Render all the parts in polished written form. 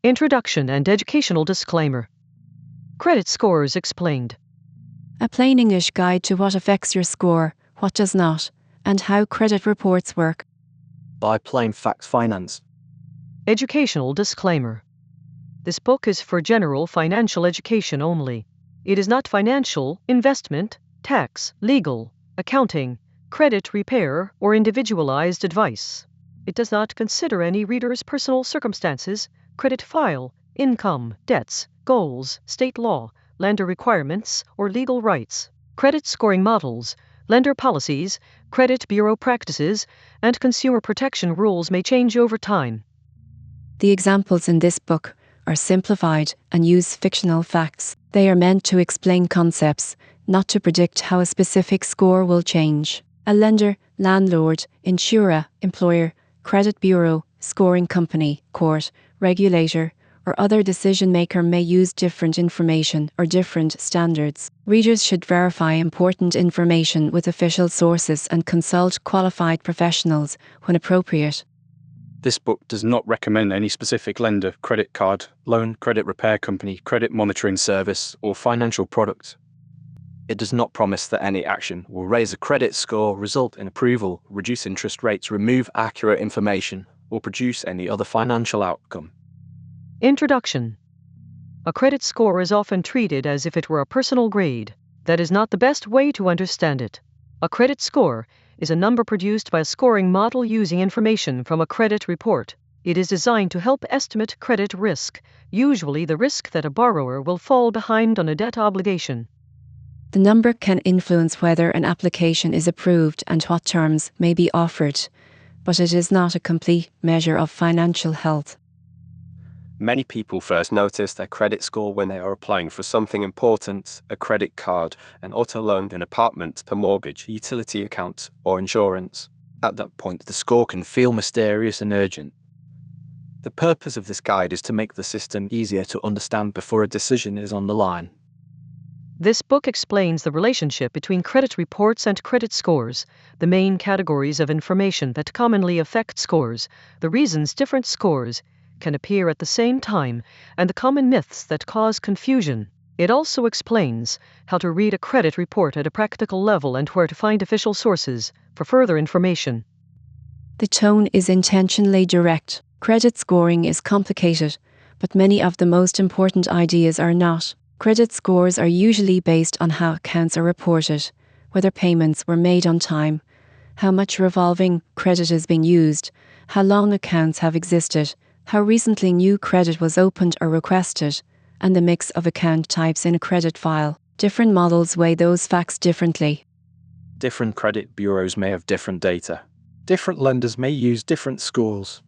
Introduction and educational disclaimer. Credit scores explained. A plain English guide to what affects your score, what does not, and how credit reports work. By Plain Facts Finance. Educational disclaimer. This book is for general financial education only. It is not financial, investment, tax, legal, accounting, credit repair, or individualized advice. It does not consider any reader's personal circumstances, credit file, income, debts, goals, state law, lender requirements, or legal rights, credit scoring models, lender policies, credit bureau practices, and consumer protection rules may change over time. The examples in this book are simplified and use fictional facts. They are meant to explain concepts, not to predict how a specific score will change. A lender, landlord, insurer, employer, credit bureau, scoring company, court, regulator, or other decision maker may use different information or different standards. Readers should verify important information with official sources and consult qualified professionals when appropriate. This book does not recommend any specific lender, credit card, loan, credit repair company, credit monitoring service, or financial product. It does not promise that any action will raise a credit score, result in approval, reduce interest rates, remove accurate information, or produce any other financial outcome. Introduction. A credit score is often treated as if it were a personal grade. That is not the best way to understand it. A credit score is a number produced by a scoring model using information from a credit report. It is designed to help estimate credit risk, usually the risk that a borrower will fall behind on a debt obligation. The number can influence whether an application is approved and what terms may be offered, but it is not a complete measure of financial health. Many people first notice their credit score when they are applying for something important: a credit card, an auto loan, an apartment, a mortgage, utility account, or insurance. At that point, the score can feel mysterious and urgent. The purpose of this guide is to make the system easier to understand before a decision is on the line. This book explains the relationship between credit reports and credit scores, the main categories of information that commonly affect scores, the reasons different scores can appear at the same time, and the common myths that cause confusion. It also explains how to read a credit report at a practical level and where to find official sources for further information. The tone is intentionally direct. Credit scoring is complicated, but many of the most important ideas are not. Credit scores are usually based on how accounts are reported, whether payments were made on time, how much revolving credit is being used, how long accounts have existed, how recently new credit was opened or requested, and the mix of account types in a credit file. Different models weigh those facts differently. Different credit bureaus may have different data. Different lenders may use different scores.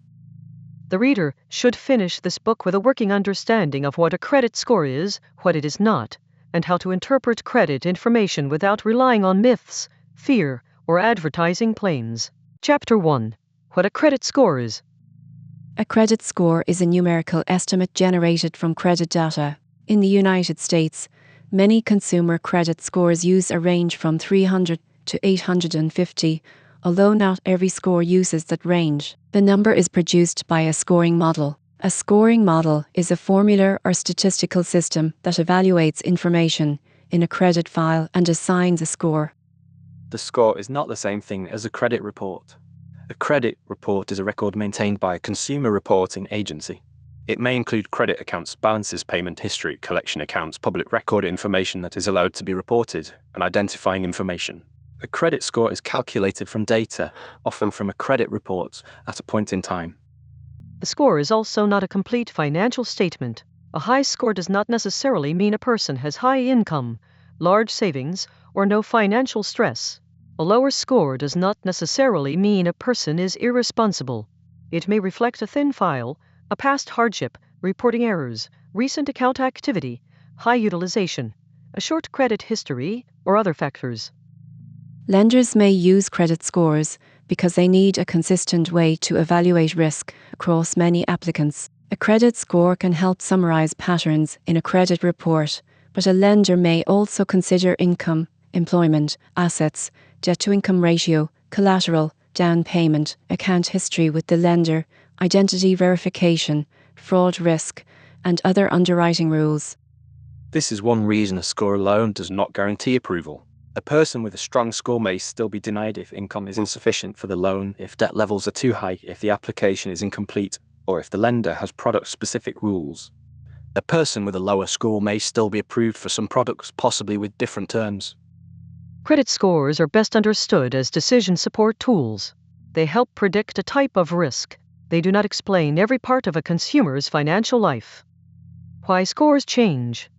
The reader should finish this book with a working understanding of what a credit score is, what it is not, and how to interpret credit information without relying on myths, fear, or advertising claims. Chapter 1. What a credit score is. A credit score is a numerical estimate generated from credit data. In the United States, many consumer credit scores use a range from 300 to 850, although not every score uses that range. The number is produced by a scoring model. A scoring model is a formula or statistical system that evaluates information in a credit file and assigns a score. The score is not the same thing as a credit report. A credit report is a record maintained by a consumer reporting agency. It may include credit accounts, balances, payment history, collection accounts, public record information that is allowed to be reported, and identifying information. A credit score is calculated from data, often from a credit report, at a point in time. The score is also not a complete financial statement. A high score does not necessarily mean a person has high income, large savings, or no financial stress. A lower score does not necessarily mean a person is irresponsible. It may reflect a thin file, a past hardship, reporting errors, recent account activity, high utilization, a short credit history, or other factors. Lenders may use credit scores because they need a consistent way to evaluate risk across many applicants. A credit score can help summarize patterns in a credit report, but a lender may also consider income, employment, assets, debt-to-income ratio, collateral, down payment, account history with the lender, identity verification, fraud risk, and other underwriting rules. This is one reason a score alone does not guarantee approval. A person with a strong score may still be denied if income is insufficient for the loan, if debt levels are too high, if the application is incomplete, or if the lender has product-specific rules. A person with a lower score may still be approved for some products, possibly with different terms. Credit scores are best understood as decision support tools. They help predict a type of risk. They do not explain every part of a consumer's financial life. Why scores change.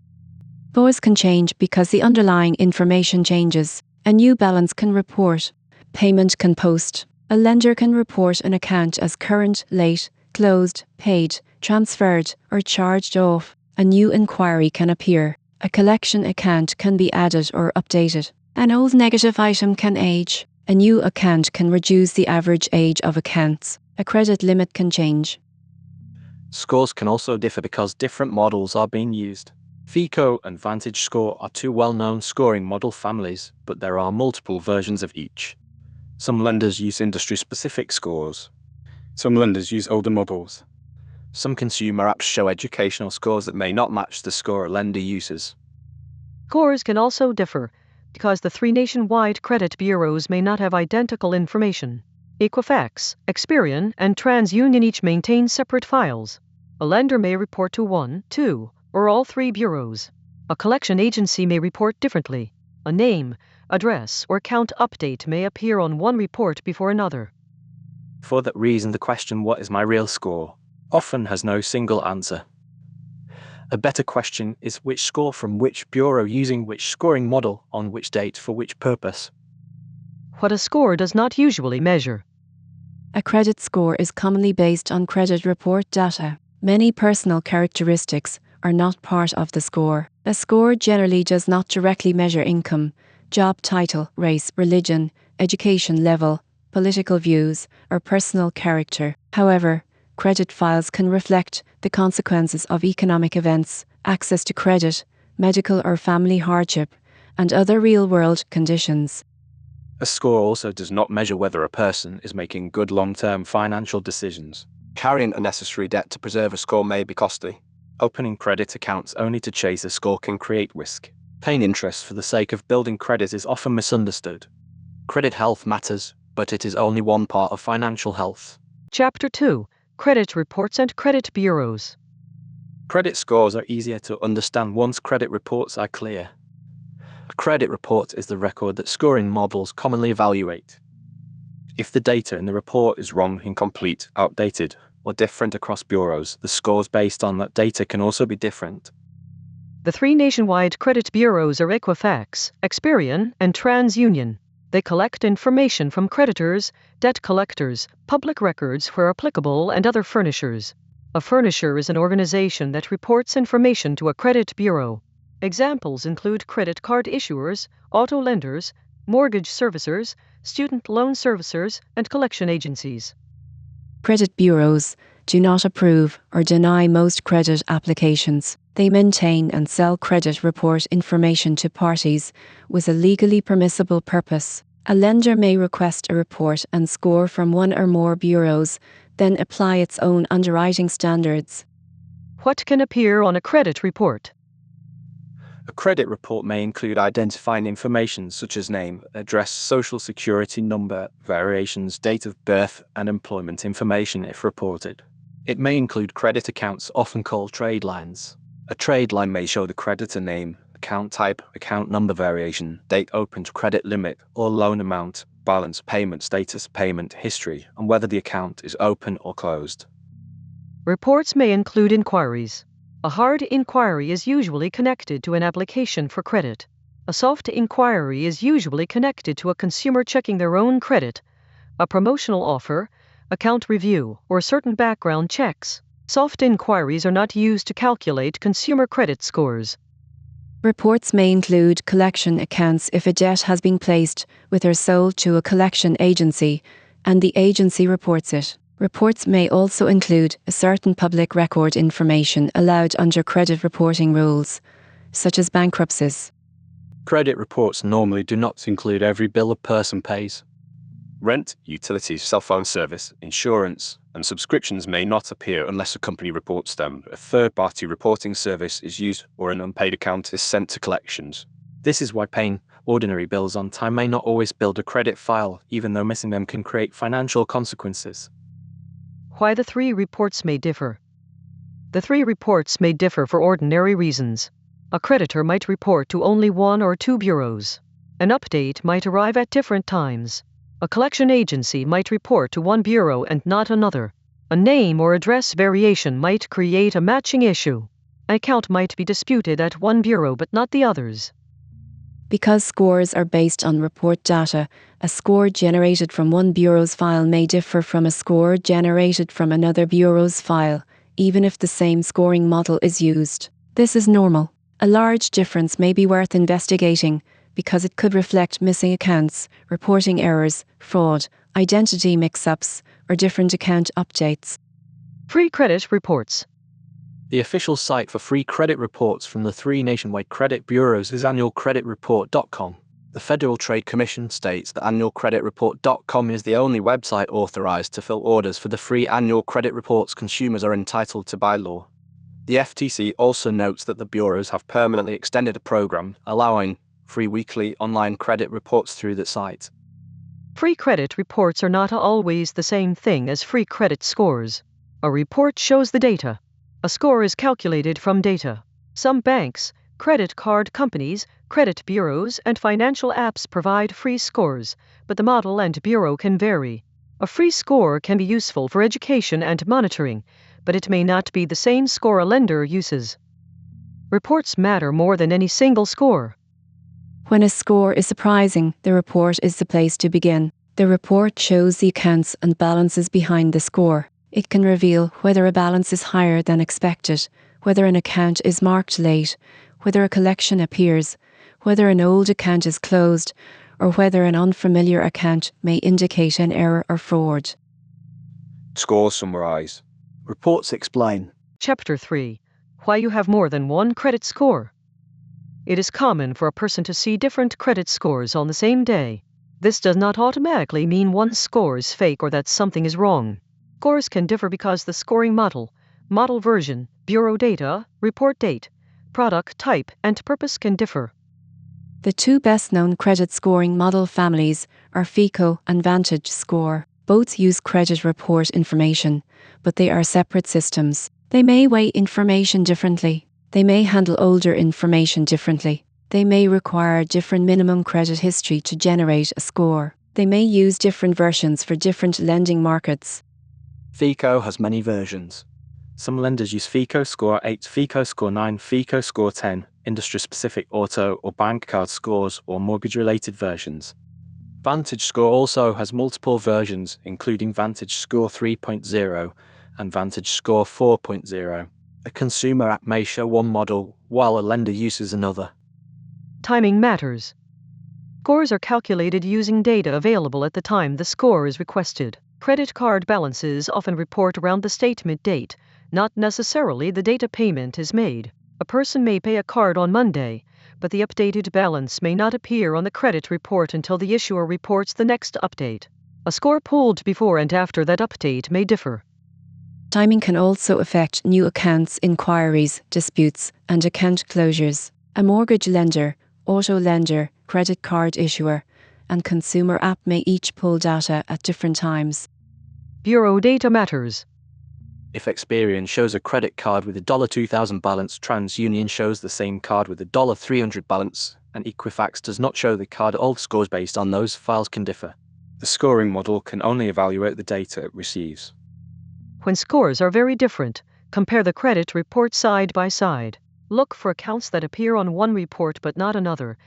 Scores can change because the underlying information changes. A new balance can report. Payment can post. A lender can report an account as current, late, closed, paid, transferred, or charged off. A new inquiry can appear. A collection account can be added or updated. An old negative item can age. A new account can reduce the average age of accounts. A credit limit can change. Scores can also differ because different models are being used. FICO and Vantage Score are two well-known scoring model families, but there are multiple versions of each. Some lenders use industry-specific scores. Some lenders use older models. Some consumer apps show educational scores that may not match the score a lender uses. Scores can also differ because the three nationwide credit bureaus may not have identical information. Equifax, Experian, and TransUnion each maintain separate files. A lender may report to one, two, or all three bureaus. A collection agency may report differently. A name, address, or account update may appear on one report before another. For that reason, the question, "What is my real score?" often has no single answer. A better question is which score from which bureau using which scoring model on which date for which purpose. What a score does not usually measure. A credit score is commonly based on credit report data. Many personal characteristics are not part of the score. A score generally does not directly measure income, job title, race, religion, education level, political views, or personal character. However, credit files can reflect the consequences of economic events, access to credit, medical or family hardship, and other real-world conditions. A score also does not measure whether a person is making good long-term financial decisions. Carrying unnecessary debt to preserve a score may be costly. Opening credit accounts only to chase a score can create risk. Paying interest for the sake of building credit is often misunderstood. Credit health matters, but it is only one part of financial health. Chapter 2. Credit reports and credit bureaus. Credit scores are easier to understand once credit reports are clear. A credit report is the record that scoring models commonly evaluate. If the data in the report is wrong, incomplete, outdated, or different across bureaus, the scores based on that data can also be different. The three nationwide credit bureaus are Equifax, Experian, and TransUnion. They collect information from creditors, debt collectors, public records where applicable, and other furnishers. A furnisher is an organization that reports information to a credit bureau. Examples include credit card issuers, auto lenders, mortgage servicers, student loan servicers, and collection agencies. Credit bureaus do not approve or deny most credit applications. They maintain and sell credit report information to parties with a legally permissible purpose. A lender may request a report and score from one or more bureaus, then apply its own underwriting standards. What can appear on a credit report? A credit report may include identifying information such as name, address, social security number, variations, date of birth, and employment information if reported. It may include credit accounts, often called trade lines. A trade line may show the creditor name, account type, account number variation, date opened, credit limit, or loan amount, balance, payment status, payment history, and whether the account is open or closed. Reports may include inquiries. A hard inquiry is usually connected to an application for credit. A soft inquiry is usually connected to a consumer checking their own credit, a promotional offer, account review, or certain background checks. Soft inquiries are not used to calculate consumer credit scores. Reports may include collection accounts if a debt has been placed with or sold to a collection agency, and the agency reports it. Reports may also include a certain public record information allowed under credit reporting rules, such as bankruptcies. Credit reports normally do not include every bill a person pays. Rent, utilities, cell phone service, insurance, and subscriptions may not appear unless a company reports them, a third-party reporting service is used, or an unpaid account is sent to collections. This is why paying ordinary bills on time may not always build a credit file, even though missing them can create financial consequences. Why the three reports may differ. The three reports may differ for ordinary reasons. A creditor might report to only one or two bureaus. An update might arrive at different times. A collection agency might report to one bureau and not another. A name or address variation might create a matching issue. An account might be disputed at one bureau but not the others. Because scores are based on report data, a score generated from one bureau's file may differ from a score generated from another bureau's file, even if the same scoring model is used. This is normal. A large difference may be worth investigating, because it could reflect missing accounts, reporting errors, fraud, identity mix-ups, or different account updates. Free credit reports. The official site for free credit reports from the three nationwide credit bureaus is annualcreditreport.com. The Federal Trade Commission states that annualcreditreport.com is the only website authorized to fill orders for the free annual credit reports consumers are entitled to by law. The FTC also notes that the bureaus have permanently extended a program allowing free weekly online credit reports through the site. Free credit reports are not always the same thing as free credit scores. A report shows the data. A score is calculated from data. Some banks, credit card companies, credit bureaus, and financial apps provide free scores, but the model and bureau can vary. A free score can be useful for education and monitoring, but it may not be the same score a lender uses. Reports matter more than any single score. When a score is surprising, the report is the place to begin. The report shows the accounts and balances behind the score. It can reveal whether a balance is higher than expected, whether an account is marked late, whether a collection appears, whether an old account is closed, or whether an unfamiliar account may indicate an error or fraud. Scores summarize. Reports explain. Chapter 3. Why you have more than one credit score. It is common for a person to see different credit scores on the same day. This does not automatically mean one score is fake or that something is wrong. Scores can differ because the scoring model version, bureau data, report date, product type, and purpose can differ. The two best-known credit scoring model families are FICO and Vantage Score. Both use credit report information, but they are separate systems. They may weigh information differently. They may handle older information differently. They may require different minimum credit history to generate a score. They may use different versions for different lending markets. FICO has many versions. Some lenders use FICO Score 8, FICO Score 9, FICO Score 10, industry-specific auto or bank card scores, or mortgage-related versions. Vantage Score also has multiple versions, including Vantage Score 3.0 and Vantage Score 4.0. A consumer app may show one model, while a lender uses another. Timing matters. Scores are calculated using data available at the time the score is requested. Credit card balances often report around the statement date, not necessarily the date a payment is made. A person may pay a card on Monday, but the updated balance may not appear on the credit report until the issuer reports the next update. A score pulled before and after that update may differ. Timing can also affect new accounts inquiries, disputes, and account closures. A mortgage lender, auto lender, credit card issuer, and consumer app may each pull data at different times. Bureau data matters. If Experian shows a credit card with a $2,000 balance, TransUnion shows the same card with a $300 balance, and Equifax does not show the card, all scores based on those files can differ. The scoring model can only evaluate the data it receives. When scores are very different, compare the credit report side by side. Look for accounts that appear on one report but not another,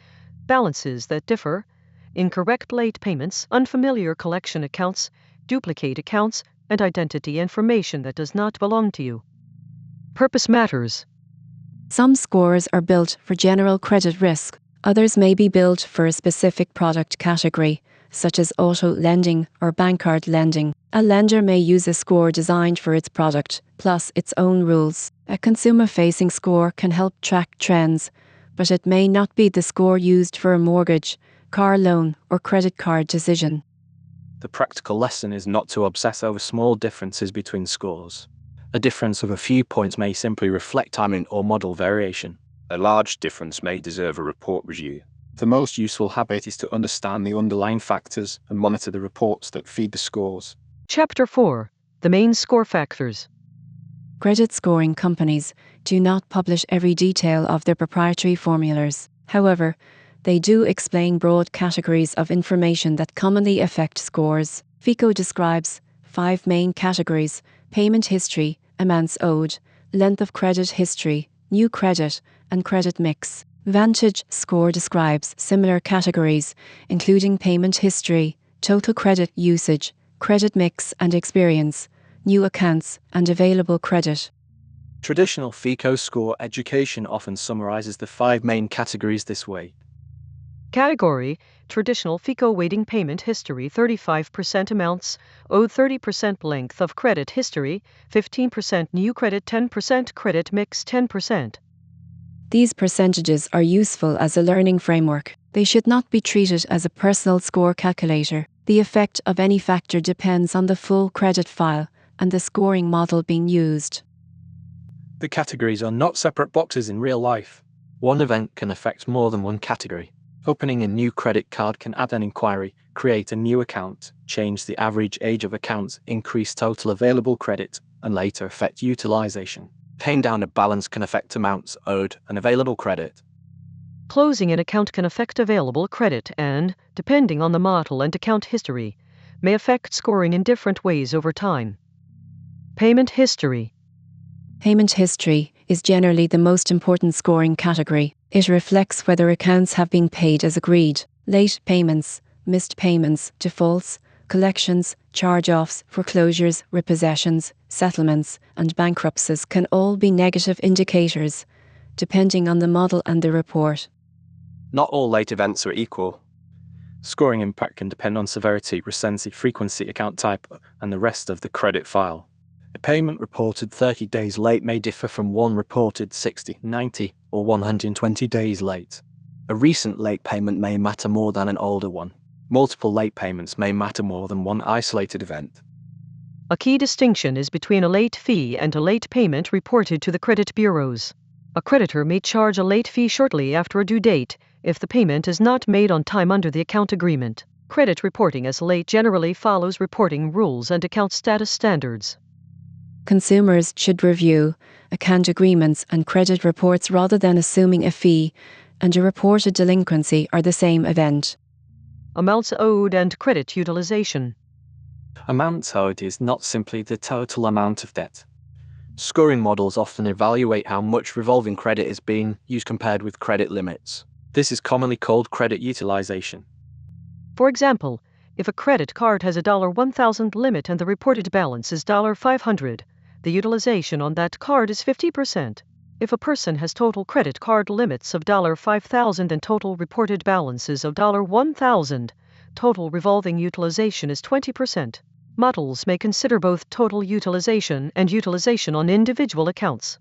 balances that differ, incorrect late payments, unfamiliar collection accounts, duplicate accounts, and identity information that does not belong to you. Purpose matters. Some scores are built for general credit risk. Others may be built for a specific product category, such as auto lending or bank card lending. A lender may use a score designed for its product, plus its own rules. A consumer-facing score can help track trends, but it may not be the score used for a mortgage, car loan, or credit card decision. The practical lesson is not to obsess over small differences between scores. A difference of a few points may simply reflect timing or model variation. A large difference may deserve a report review. The most useful habit is to understand the underlying factors and monitor the reports that feed the scores. Chapter 4. The main score factors. Credit scoring companies do not publish every detail of their proprietary formulas. However, they do explain broad categories of information that commonly affect scores. FICO describes 5 main categories: payment history, amounts owed, length of credit history, new credit, and credit mix. Vantage Score describes similar categories, including payment history, total credit usage, credit mix and experience, new accounts, and available credit. Traditional FICO score education often summarizes the 5 main categories this way. Category: traditional FICO weighting payment history 35% amounts owed, 30% length of credit history, 15% new credit, 10% credit mix, 10%. These percentages are useful as a learning framework. They should not be treated as a personal score calculator. The effect of any factor depends on the full credit file and the scoring model being used. The categories are not separate boxes in real life. One event can affect more than one category. Opening a new credit card can add an inquiry, create a new account, change the average age of accounts, increase total available credit, and later affect utilization. Paying down a balance can affect amounts owed and available credit. Closing an account can affect available credit and, depending on the model and account history, may affect scoring in different ways over time. Payment history. Payment history is generally the most important scoring category. It reflects whether accounts have been paid as agreed. Late payments, missed payments, defaults, collections, charge-offs, foreclosures, repossessions, settlements, and bankruptcies can all be negative indicators, depending on the model and the report. Not all late events are equal. Scoring impact can depend on severity, recency, frequency, account type, and the rest of the credit file. A payment reported 30 days late may differ from one reported 60, 90, or 120 days late. A recent late payment may matter more than an older one. Multiple late payments may matter more than one isolated event. A key distinction is between a late fee and a late payment reported to the credit bureaus. A creditor may charge a late fee shortly after a due date if the payment is not made on time under the account agreement. Credit reporting as late generally follows reporting rules and account status standards. Consumers should review account agreements and credit reports rather than assuming a fee and a reported delinquency are the same event. Amounts owed and credit utilization. Amounts owed is not simply the total amount of debt. Scoring models often evaluate how much revolving credit is being used compared with credit limits. This is commonly called credit utilization. For example, if a credit card has a $1,000 limit and the reported balance is $500, the utilization on that card is 50%. If a person has total credit card limits of $5,000 and total reported balances of $1,000, total revolving utilization is 20%. Models may consider both total utilization and utilization on individual accounts.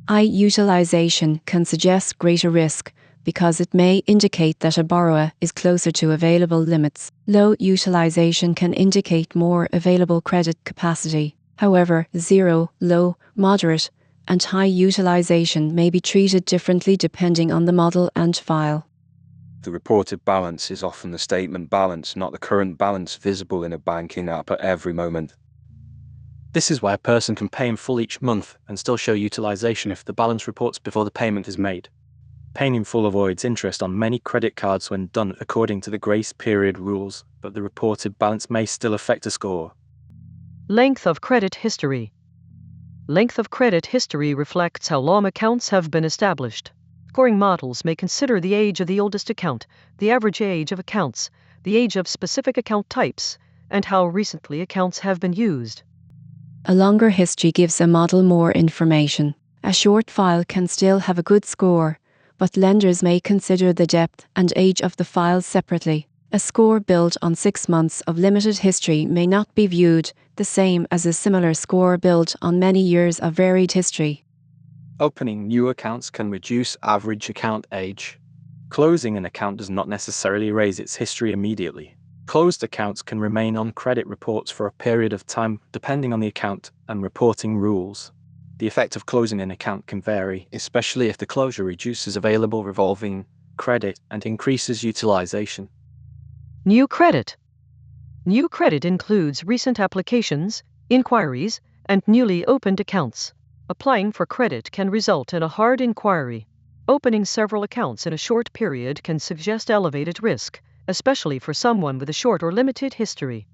High utilization can suggest greater risk because it may indicate that a borrower is closer to available limits. Low utilization can indicate more available credit capacity. However, zero, low, moderate, and high utilization may be treated differently depending on the model and file. The reported balance is often the statement balance, not the current balance visible in a banking app at every moment. This is why a person can pay in full each month and still show utilization if the balance reports before the payment is made. Paying in full avoids interest on many credit cards when done according to the grace period rules, but the reported balance may still affect a score. Length of credit history. Length of credit history reflects how long accounts have been established. Scoring models may consider the age of the oldest account, the average age of accounts, the age of specific account types, and how recently accounts have been used. A longer history gives a model more information. A short file can still have a good score, but lenders may consider the depth and age of the files separately. A score built on 6 months of limited history may not be viewed the same as a similar score built on many years of varied history. Opening new accounts can reduce average account age. Closing an account does not necessarily erase its history immediately. Closed accounts can remain on credit reports for a period of time depending on the account and reporting rules. The effect of closing an account can vary, especially if the closure reduces available revolving credit and increases utilization. New credit. New credit includes recent applications, inquiries, and newly opened accounts. Applying for credit can result in a hard inquiry. Opening several accounts in a short period can suggest elevated risk, especially for someone with a short or limited history.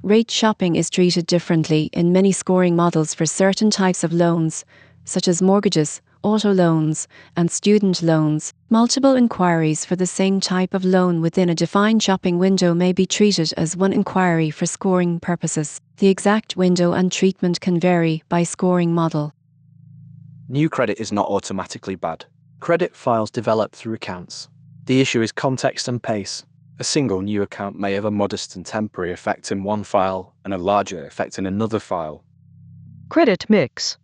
Rate shopping is treated differently in many scoring models for certain types of loans, such as mortgages, auto loans, and student loans. Multiple inquiries for the same type of loan within a defined shopping window may be treated as one inquiry for scoring purposes. The exact window and treatment can vary by scoring model. New credit is not automatically bad. Credit files develop through accounts. The issue is context and pace. A single new account may have a modest and temporary effect in one file and a larger effect in another file. Credit mix.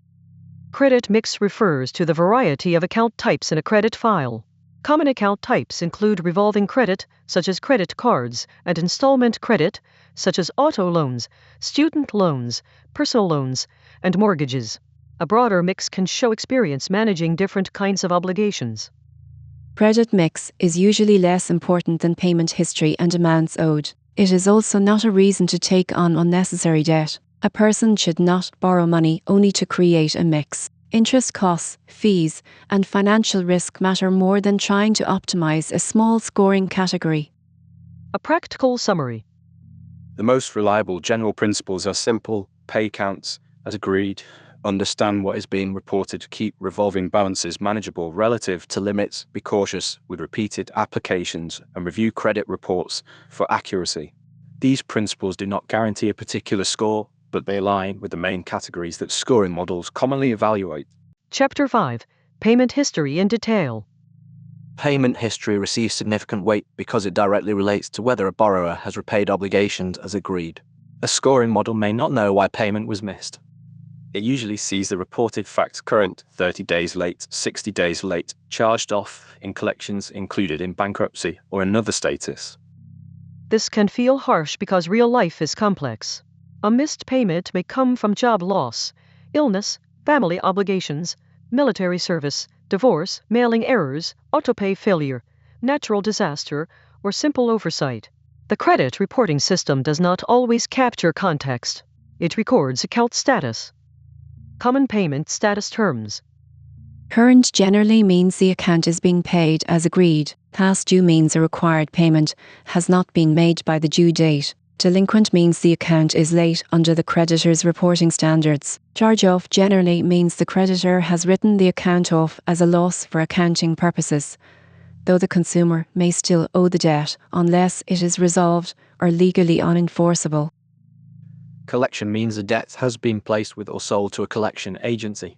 Credit mix refers to the variety of account types in a credit file. Common account types include revolving credit, such as credit cards, and installment credit, such as auto loans, student loans, personal loans, and mortgages. A broader mix can show experience managing different kinds of obligations. Credit mix is usually less important than payment history and amounts owed. It is also not a reason to take on unnecessary debt. A person should not borrow money only to create a mix. Interest costs, fees, and financial risk matter more than trying to optimize a small scoring category. A practical summary. The most reliable general principles are simple: pay accounts as agreed, Understand what is being reported, keep revolving balances manageable relative to limits, be cautious with repeated applications, and review credit reports for accuracy. These principles do not guarantee a particular score, but they align with the main categories that scoring models commonly evaluate. Chapter 5. Payment history in detail. Payment history receives significant weight because it directly relates to whether a borrower has repaid obligations as agreed. A scoring model may not know why payment was missed. It usually sees the reported facts current, 30 days late, 60 days late, charged off in collections, included in bankruptcy, or another status. This can feel harsh because real life is complex. A missed payment may come from job loss, illness, family obligations, military service, divorce, mailing errors, autopay failure, natural disaster, or simple oversight. The credit reporting system does not always capture context. It records account status. Common payment status terms. Current generally means the account is being paid as agreed. Past due means a required payment has not been made by the due date. Delinquent means the account is late under the creditor's reporting standards. Charge-off generally means the creditor has written the account off as a loss for accounting purposes, though the consumer may still owe the debt unless it is resolved or legally unenforceable. Collection means a debt has been placed with or sold to a collection agency.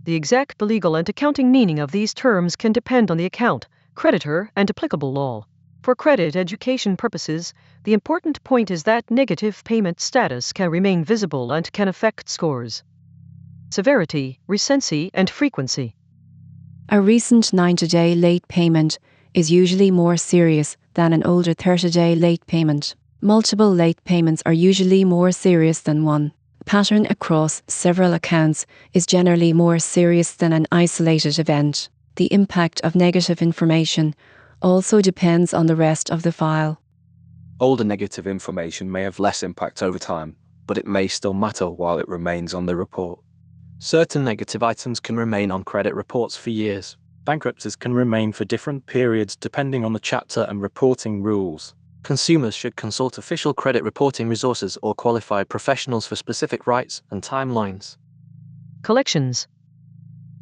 The exact legal and accounting meaning of these terms can depend on the account, creditor, and applicable law. For credit education purposes, the important point is that negative payment status can remain visible and can affect scores. Severity, recency, and frequency. A recent 90-day late payment is usually more serious than an older 30-day late payment. Multiple late payments are usually more serious than one. Pattern across several accounts is generally more serious than an isolated event. The impact of negative information also depends on the rest of the file. Older negative information may have less impact over time, but it may still matter while it remains on the report. Certain negative items can remain on credit reports for years. Bankruptcies can remain for different periods depending on the chapter and reporting rules. Consumers should consult official credit reporting resources or qualified professionals for specific rights and timelines. Collections.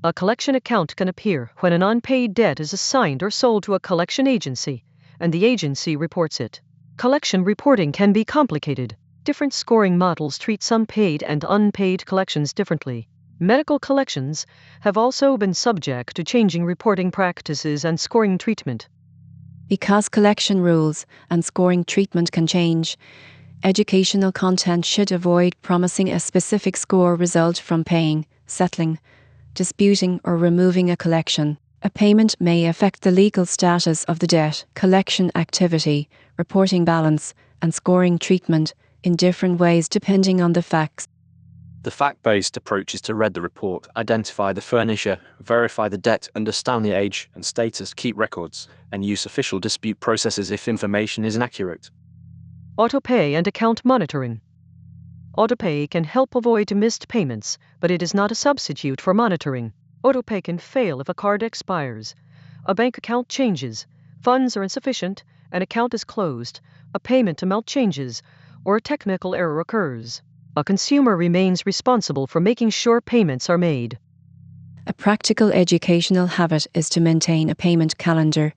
A collection account can appear when an unpaid debt is assigned or sold to a collection agency, and the agency reports it. Collection reporting can be complicated. Different scoring models treat some paid and unpaid collections differently. Medical collections have also been subject to changing reporting practices and scoring treatment. Because collection rules and scoring treatment can change, educational content should avoid promising a specific score result from paying, settling, disputing, or removing a collection. A payment may affect the legal status of the debt, collection activity, reporting balance, and scoring treatment in different ways depending on the facts. The fact-based approach is to read the report, identify the furnisher, verify the debt, understand the age and status, keep records, and use official dispute processes if information is inaccurate. Autopay and account monitoring. Autopay can help avoid missed payments, but it is not a substitute for monitoring. Autopay can fail if a card expires, a bank account changes, funds are insufficient, an account is closed, a payment amount changes, or a technical error occurs. A consumer remains responsible for making sure payments are made. A practical educational habit is to maintain a payment calendar,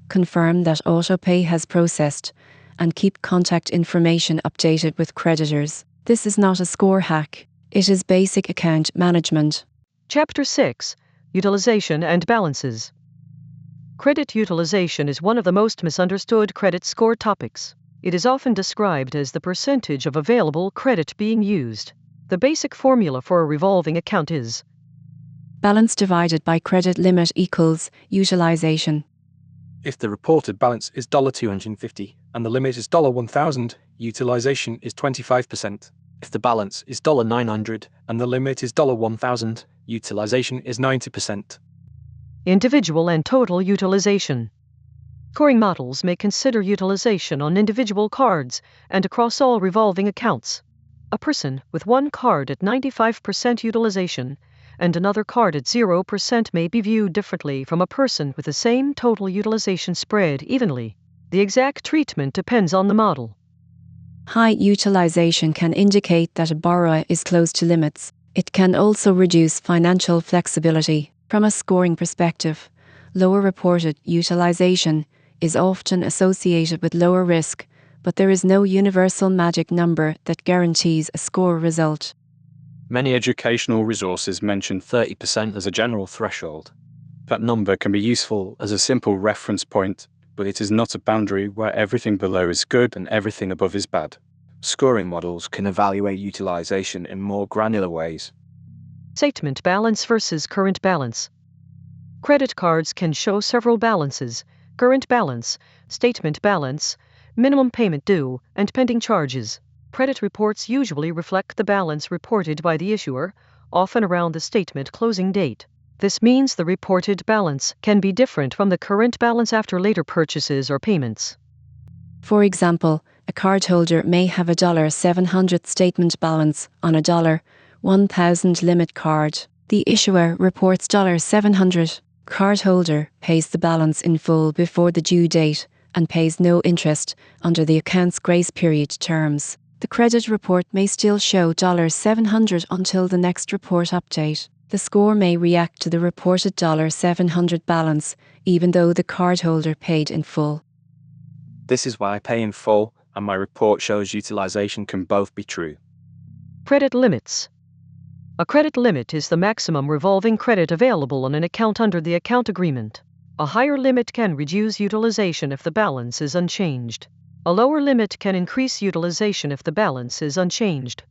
confirm that autopay has processed, and keep contact information updated with creditors. This is not a score hack, it is basic account management. Chapter 6: Utilization and Balances. Credit utilization is one of the most misunderstood credit score topics. It is often described as the percentage of available credit being used. The basic formula for a revolving account is Balance divided by credit limit equals utilization. If the reported balance is $250 and the limit is $1,000, utilization is 25%. If the balance is $900 And the limit is $1,000, utilization is 90%. individual and total utilization. Scoring models may consider utilization on individual cards and across all revolving accounts. A person with one card at 95% utilization and another card at 0% may be viewed differently from a person with the same total utilization spread evenly. The exact treatment depends on the model. High utilization can indicate that a borrower is close to limits. It can also reduce financial flexibility. From a scoring perspective, lower reported utilization is often associated with lower risk, but there is no universal magic number that guarantees a score result. Many educational resources mention 30% as a general threshold. That number can be useful as a simple reference point, but it is not a boundary where everything below is good and everything above is bad. Scoring models can evaluate utilization in more granular ways. Statement balance versus current balance. Credit cards can show several balances: current balance, statement balance, minimum payment due, and pending charges. Credit reports usually reflect the balance reported by the issuer, often around the statement closing date. This means the reported balance can be different from the current balance after later purchases or payments. For example, a cardholder may have a $700 statement balance on a $1,000 limit card. The issuer reports $700. Cardholder pays the balance in full before the due date and pays no interest under the account's grace period terms. The credit report may still show $700 until the next report update. The score may react to the reported $700 balance, even though the cardholder paid in full. This is why I pay in full, and my report shows utilization can both be true. Credit limits. A credit limit is the maximum revolving credit available on an account under the account agreement. A higher limit can reduce utilization if the balance is unchanged. A lower limit can increase utilization if the balance is unchanged.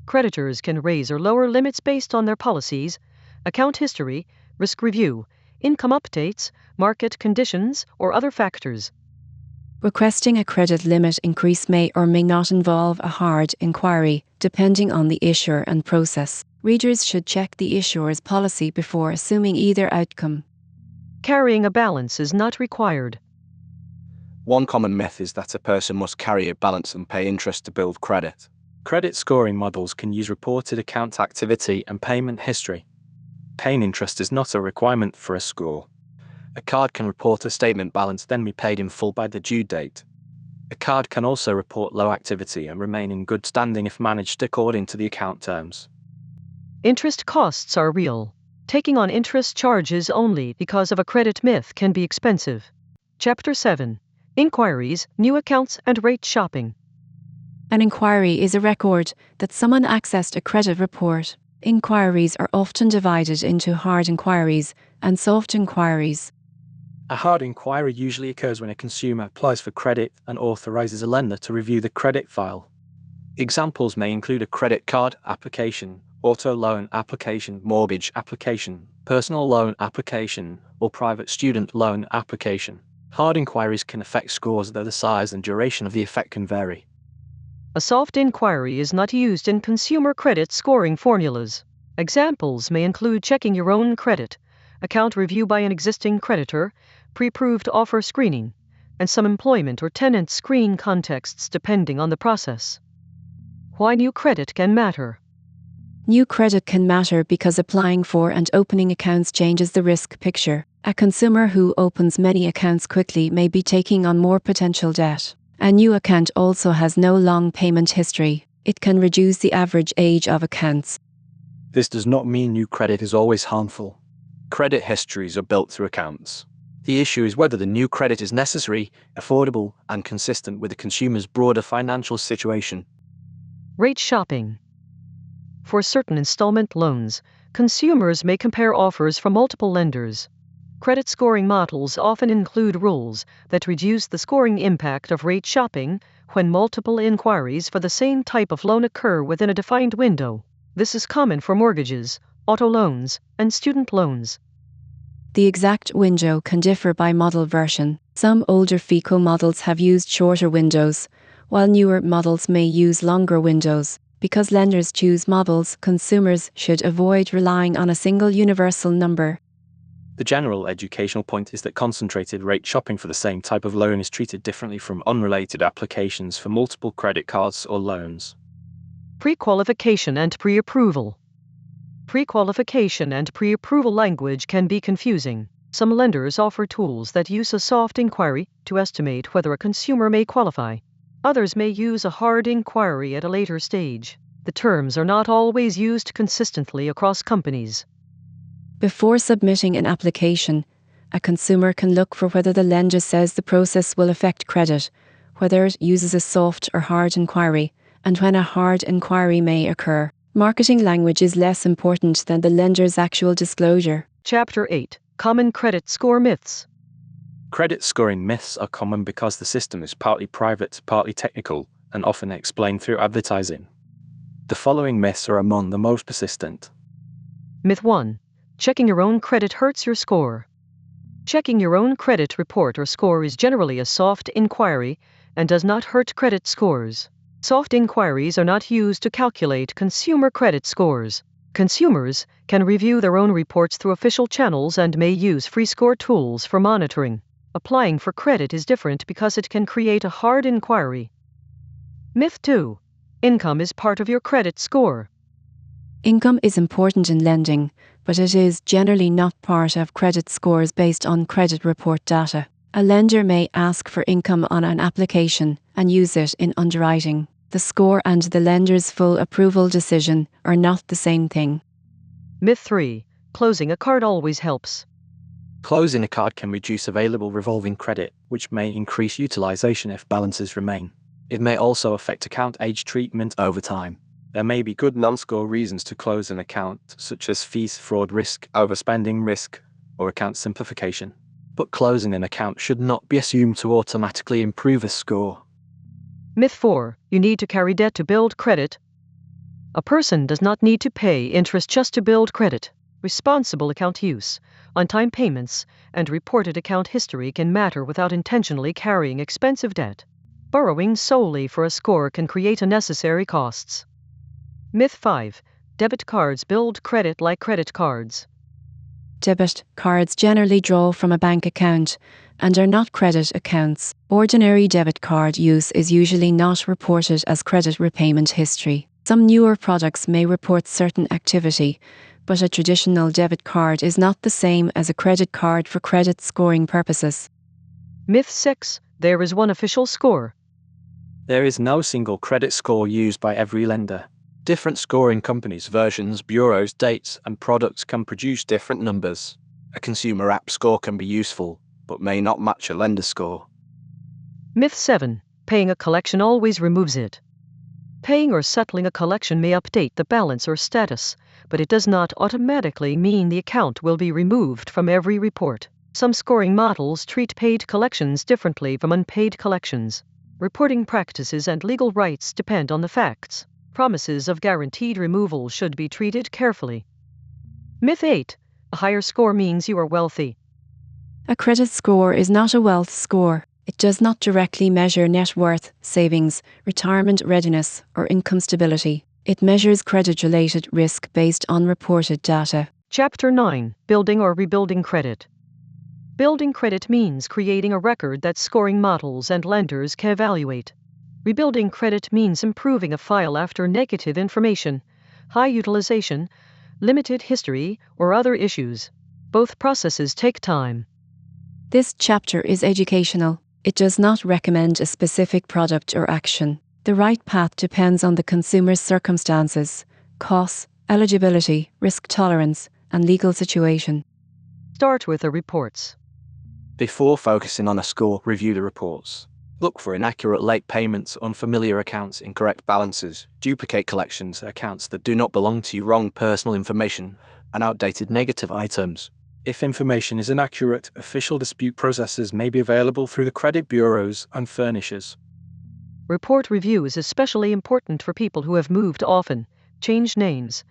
Creditors can raise or lower limits based on their policies, account history, risk review, income updates, market conditions, or other factors. Requesting a credit limit increase may or may not involve a hard inquiry, depending on the issuer and process. Readers should check the issuer's policy before assuming either outcome. Carrying a balance is not required. One common myth is that a person must carry a balance and pay interest to build credit. Credit scoring models can use reported account activity and payment history. Paying interest is not a requirement for a score. A card can report a statement balance then be paid in full by the due date. A card can also report low activity and remain in good standing if managed according to the account terms. Interest costs are real. Taking on interest charges only because of a credit myth can be expensive. Chapter 7: Inquiries, New Accounts, and Rate Shopping. An inquiry is a record that someone accessed a credit report. Inquiries are often divided into hard inquiries and soft inquiries. A hard inquiry usually occurs when a consumer applies for credit and authorizes a lender to review the credit file. Examples may include a credit card application, auto loan application, mortgage application, personal loan application, or private student loan application. Hard inquiries can affect scores, though the size and duration of the effect can vary. A soft inquiry is not used in consumer credit scoring formulas. Examples may include checking your own credit, account review by an existing creditor, pre-approved offer screening, and some employment or tenant screen contexts depending on the process. Why new credit can matter. New credit can matter because applying for and opening accounts changes the risk picture. A consumer who opens many accounts quickly may be taking on more potential debt. A new account also has no long payment history. It can reduce the average age of accounts. This does not mean new credit is always harmful. Credit histories are built through accounts. The issue is whether the new credit is necessary, affordable, and consistent with the consumer's broader financial situation. Rate shopping. For certain installment loans, consumers may compare offers from multiple lenders. Credit scoring models often include rules that reduce the scoring impact of rate shopping when multiple inquiries for the same type of loan occur within a defined window. This is common for mortgages, auto loans, and student loans. The exact window can differ by model version. Some older FICO models have used shorter windows, while newer models may use longer windows. Because lenders choose models, consumers should avoid relying on a single universal number. The general educational point is that concentrated rate shopping for the same type of loan is treated differently from unrelated applications for multiple credit cards or loans. Pre-qualification and pre-approval. Pre-qualification and pre-approval language can be confusing. Some lenders offer tools that use a soft inquiry to estimate whether a consumer may qualify. Others may use a hard inquiry at a later stage. The terms are not always used consistently across companies. Before submitting an application, a consumer can look for whether the lender says the process will affect credit, whether it uses a soft or hard inquiry, and when a hard inquiry may occur. Marketing language is less important than the lender's actual disclosure. Chapter 8. Common credit score myths. Credit scoring myths are common because the system is partly private, partly technical, and often explained through advertising. The following myths are among the most persistent. Myth 1. Checking your own credit hurts your score. Checking your own credit report or score is generally a soft inquiry and does not hurt credit scores. Soft inquiries are not used to calculate consumer credit scores. Consumers can review their own reports through official channels and may use free score tools for monitoring. Applying for credit is different because it can create a hard inquiry. Myth 2. Income is part of your credit score. Income is important in lending, but it is generally not part of credit scores based on credit report data. A lender may ask for income on an application and use it in underwriting. The score and the lender's full approval decision are not the same thing. Myth 3. Closing a card always helps. Closing a card can reduce available revolving credit, which may increase utilization if balances remain. It may also affect account age treatment over time. There may be good non-score reasons to close an account, such as fees, fraud risk, overspending risk, or account simplification. But closing an account should not be assumed to automatically improve a score. Myth 4. You need to carry debt to build credit. A person does not need to pay interest just to build credit. Responsible account use, on-time payments, and reported account history can matter without intentionally carrying expensive debt. Borrowing solely for a score can create unnecessary costs. Myth 5. Debit cards build credit like credit cards. Debit cards generally draw from a bank account and are not credit accounts. Ordinary debit card use is usually not reported as credit repayment history. Some newer products may report certain activity, but a traditional debit card is not the same as a credit card for credit scoring purposes. Myth 6. There is one official score. There is no single credit score used by every lender. Different scoring companies, versions, bureaus, dates, and products can produce different numbers. A consumer app score can be useful, but may not match a lender score. Myth 7. Paying a collection always removes it. Paying or settling a collection may update the balance or status, but it does not automatically mean the account will be removed from every report. Some scoring models treat paid collections differently from unpaid collections. Reporting practices and legal rights depend on the facts. Promises of guaranteed removal should be treated carefully. Myth 8. A higher score means you are wealthy. A credit score is not a wealth score. It does not directly measure net worth, savings, retirement readiness, or income stability. It measures credit-related risk based on reported data. Chapter 9. Building or rebuilding credit. Building credit means creating a record that scoring models and lenders can evaluate. Rebuilding credit means improving a file after negative information, high utilization, limited history, or other issues. Both processes take time. This chapter is educational. It does not recommend a specific product or action. The right path depends on the consumer's circumstances, costs, eligibility, risk tolerance, and legal situation. Start with the reports. Before focusing on a score, review the reports. Look for inaccurate late payments, unfamiliar accounts, incorrect balances, duplicate collections, accounts that do not belong to you, wrong personal information, and outdated negative items. If information is inaccurate, official dispute processes may be available through the credit bureaus and furnishers. Report review is especially important for people who have moved often, changed names,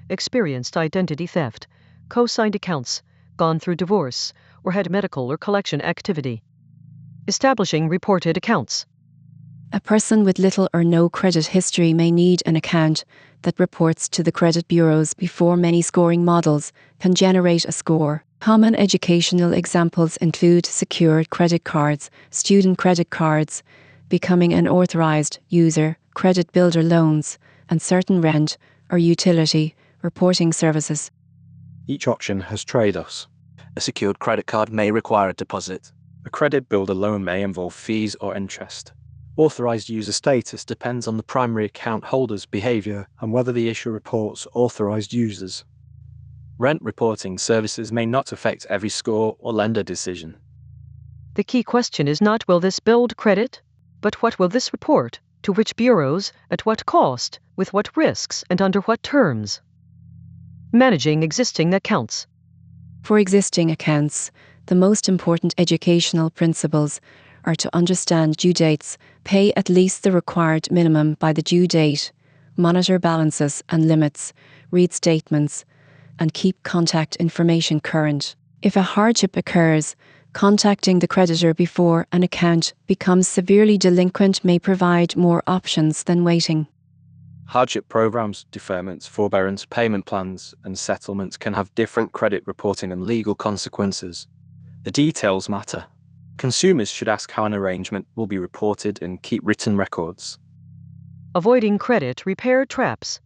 experienced identity theft, co-signed accounts, gone through divorce, or had medical or collection activity. Establishing reported accounts. A person with little or no credit history may need an account that reports to the credit bureaus before many scoring models can generate a score. Common educational examples include secured credit cards, student credit cards, becoming an authorized user, credit builder loans, and certain rent or utility reporting services. Each option has trade-offs. A secured credit card may require a deposit. A credit builder loan may involve fees or interest. Authorized user status depends on the primary account holder's behavior and whether the issuer reports authorized users. Rent reporting services may not affect every score or lender decision. The key question is not will this build credit, but what will this report, to which bureaus, at what cost, with what risks, and under what terms. Managing existing accounts. For existing accounts, the most important educational principles are to understand due dates, pay at least the required minimum by the due date, monitor balances and limits, read statements, and keep contact information current. If a hardship occurs, contacting the creditor before an account becomes severely delinquent may provide more options than waiting. Hardship programs, deferments, forbearance, payment plans, and settlements can have different credit reporting and legal consequences. The details matter. Consumers should ask how an arrangement will be reported and keep written records. Avoiding credit repair traps.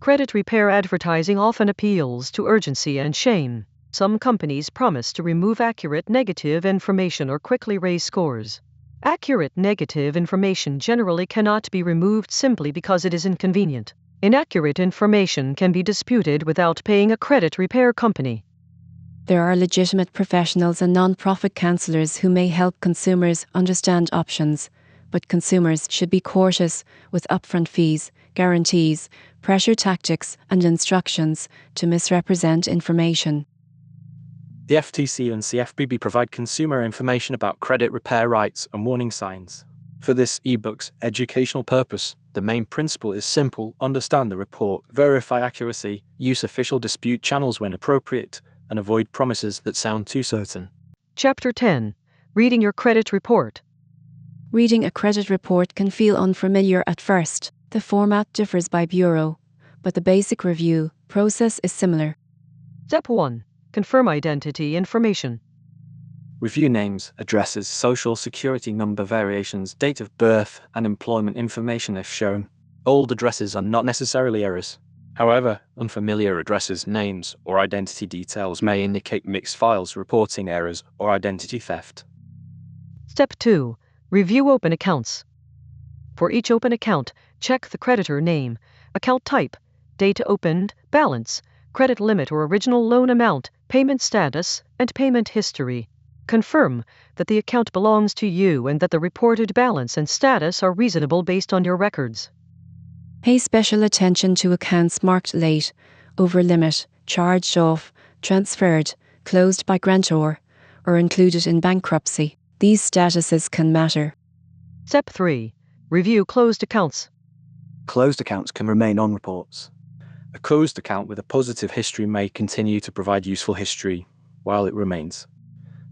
Credit repair advertising often appeals to urgency and shame. Some companies promise to remove accurate negative information or quickly raise scores. Accurate negative information generally cannot be removed simply because it is inconvenient. Inaccurate information can be disputed without paying a credit repair company. There are legitimate professionals and non-profit counselors who may help consumers understand options, but consumers should be cautious with upfront fees, guarantees, pressure tactics, and instructions to misrepresent information. The FTC and CFPB provide consumer information about credit repair rights and warning signs. For this ebook's educational purpose, the main principle is simple: understand the report, verify accuracy, use official dispute channels when appropriate, and avoid promises that sound too certain. Chapter 10. Reading your credit report. Reading a credit report can feel unfamiliar at first. The format differs by bureau, but the basic review process is similar. Step 1. Confirm identity information. Review names, addresses, social security number variations, date of birth, and employment information if shown. Old addresses are not necessarily errors. However, unfamiliar addresses, names, or identity details may indicate mixed files reporting errors or identity theft. Step 2. Review open accounts. For each open account, check the creditor name, account type, date opened, balance, credit limit or original loan amount, payment status, and payment history. Confirm that the account belongs to you and that the reported balance and status are reasonable based on your records. Pay special attention to accounts marked late, over limit, charged off, transferred, closed by grantor, or included in bankruptcy. These statuses can matter. Step 3. Review closed accounts. Closed accounts can remain on reports. A closed account with a positive history may continue to provide useful history while it remains.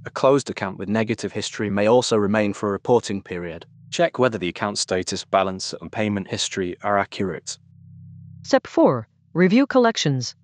A closed account with negative history may also remain for a reporting period. Check whether the account status, balance, and payment history are accurate. Step 4. Review collections.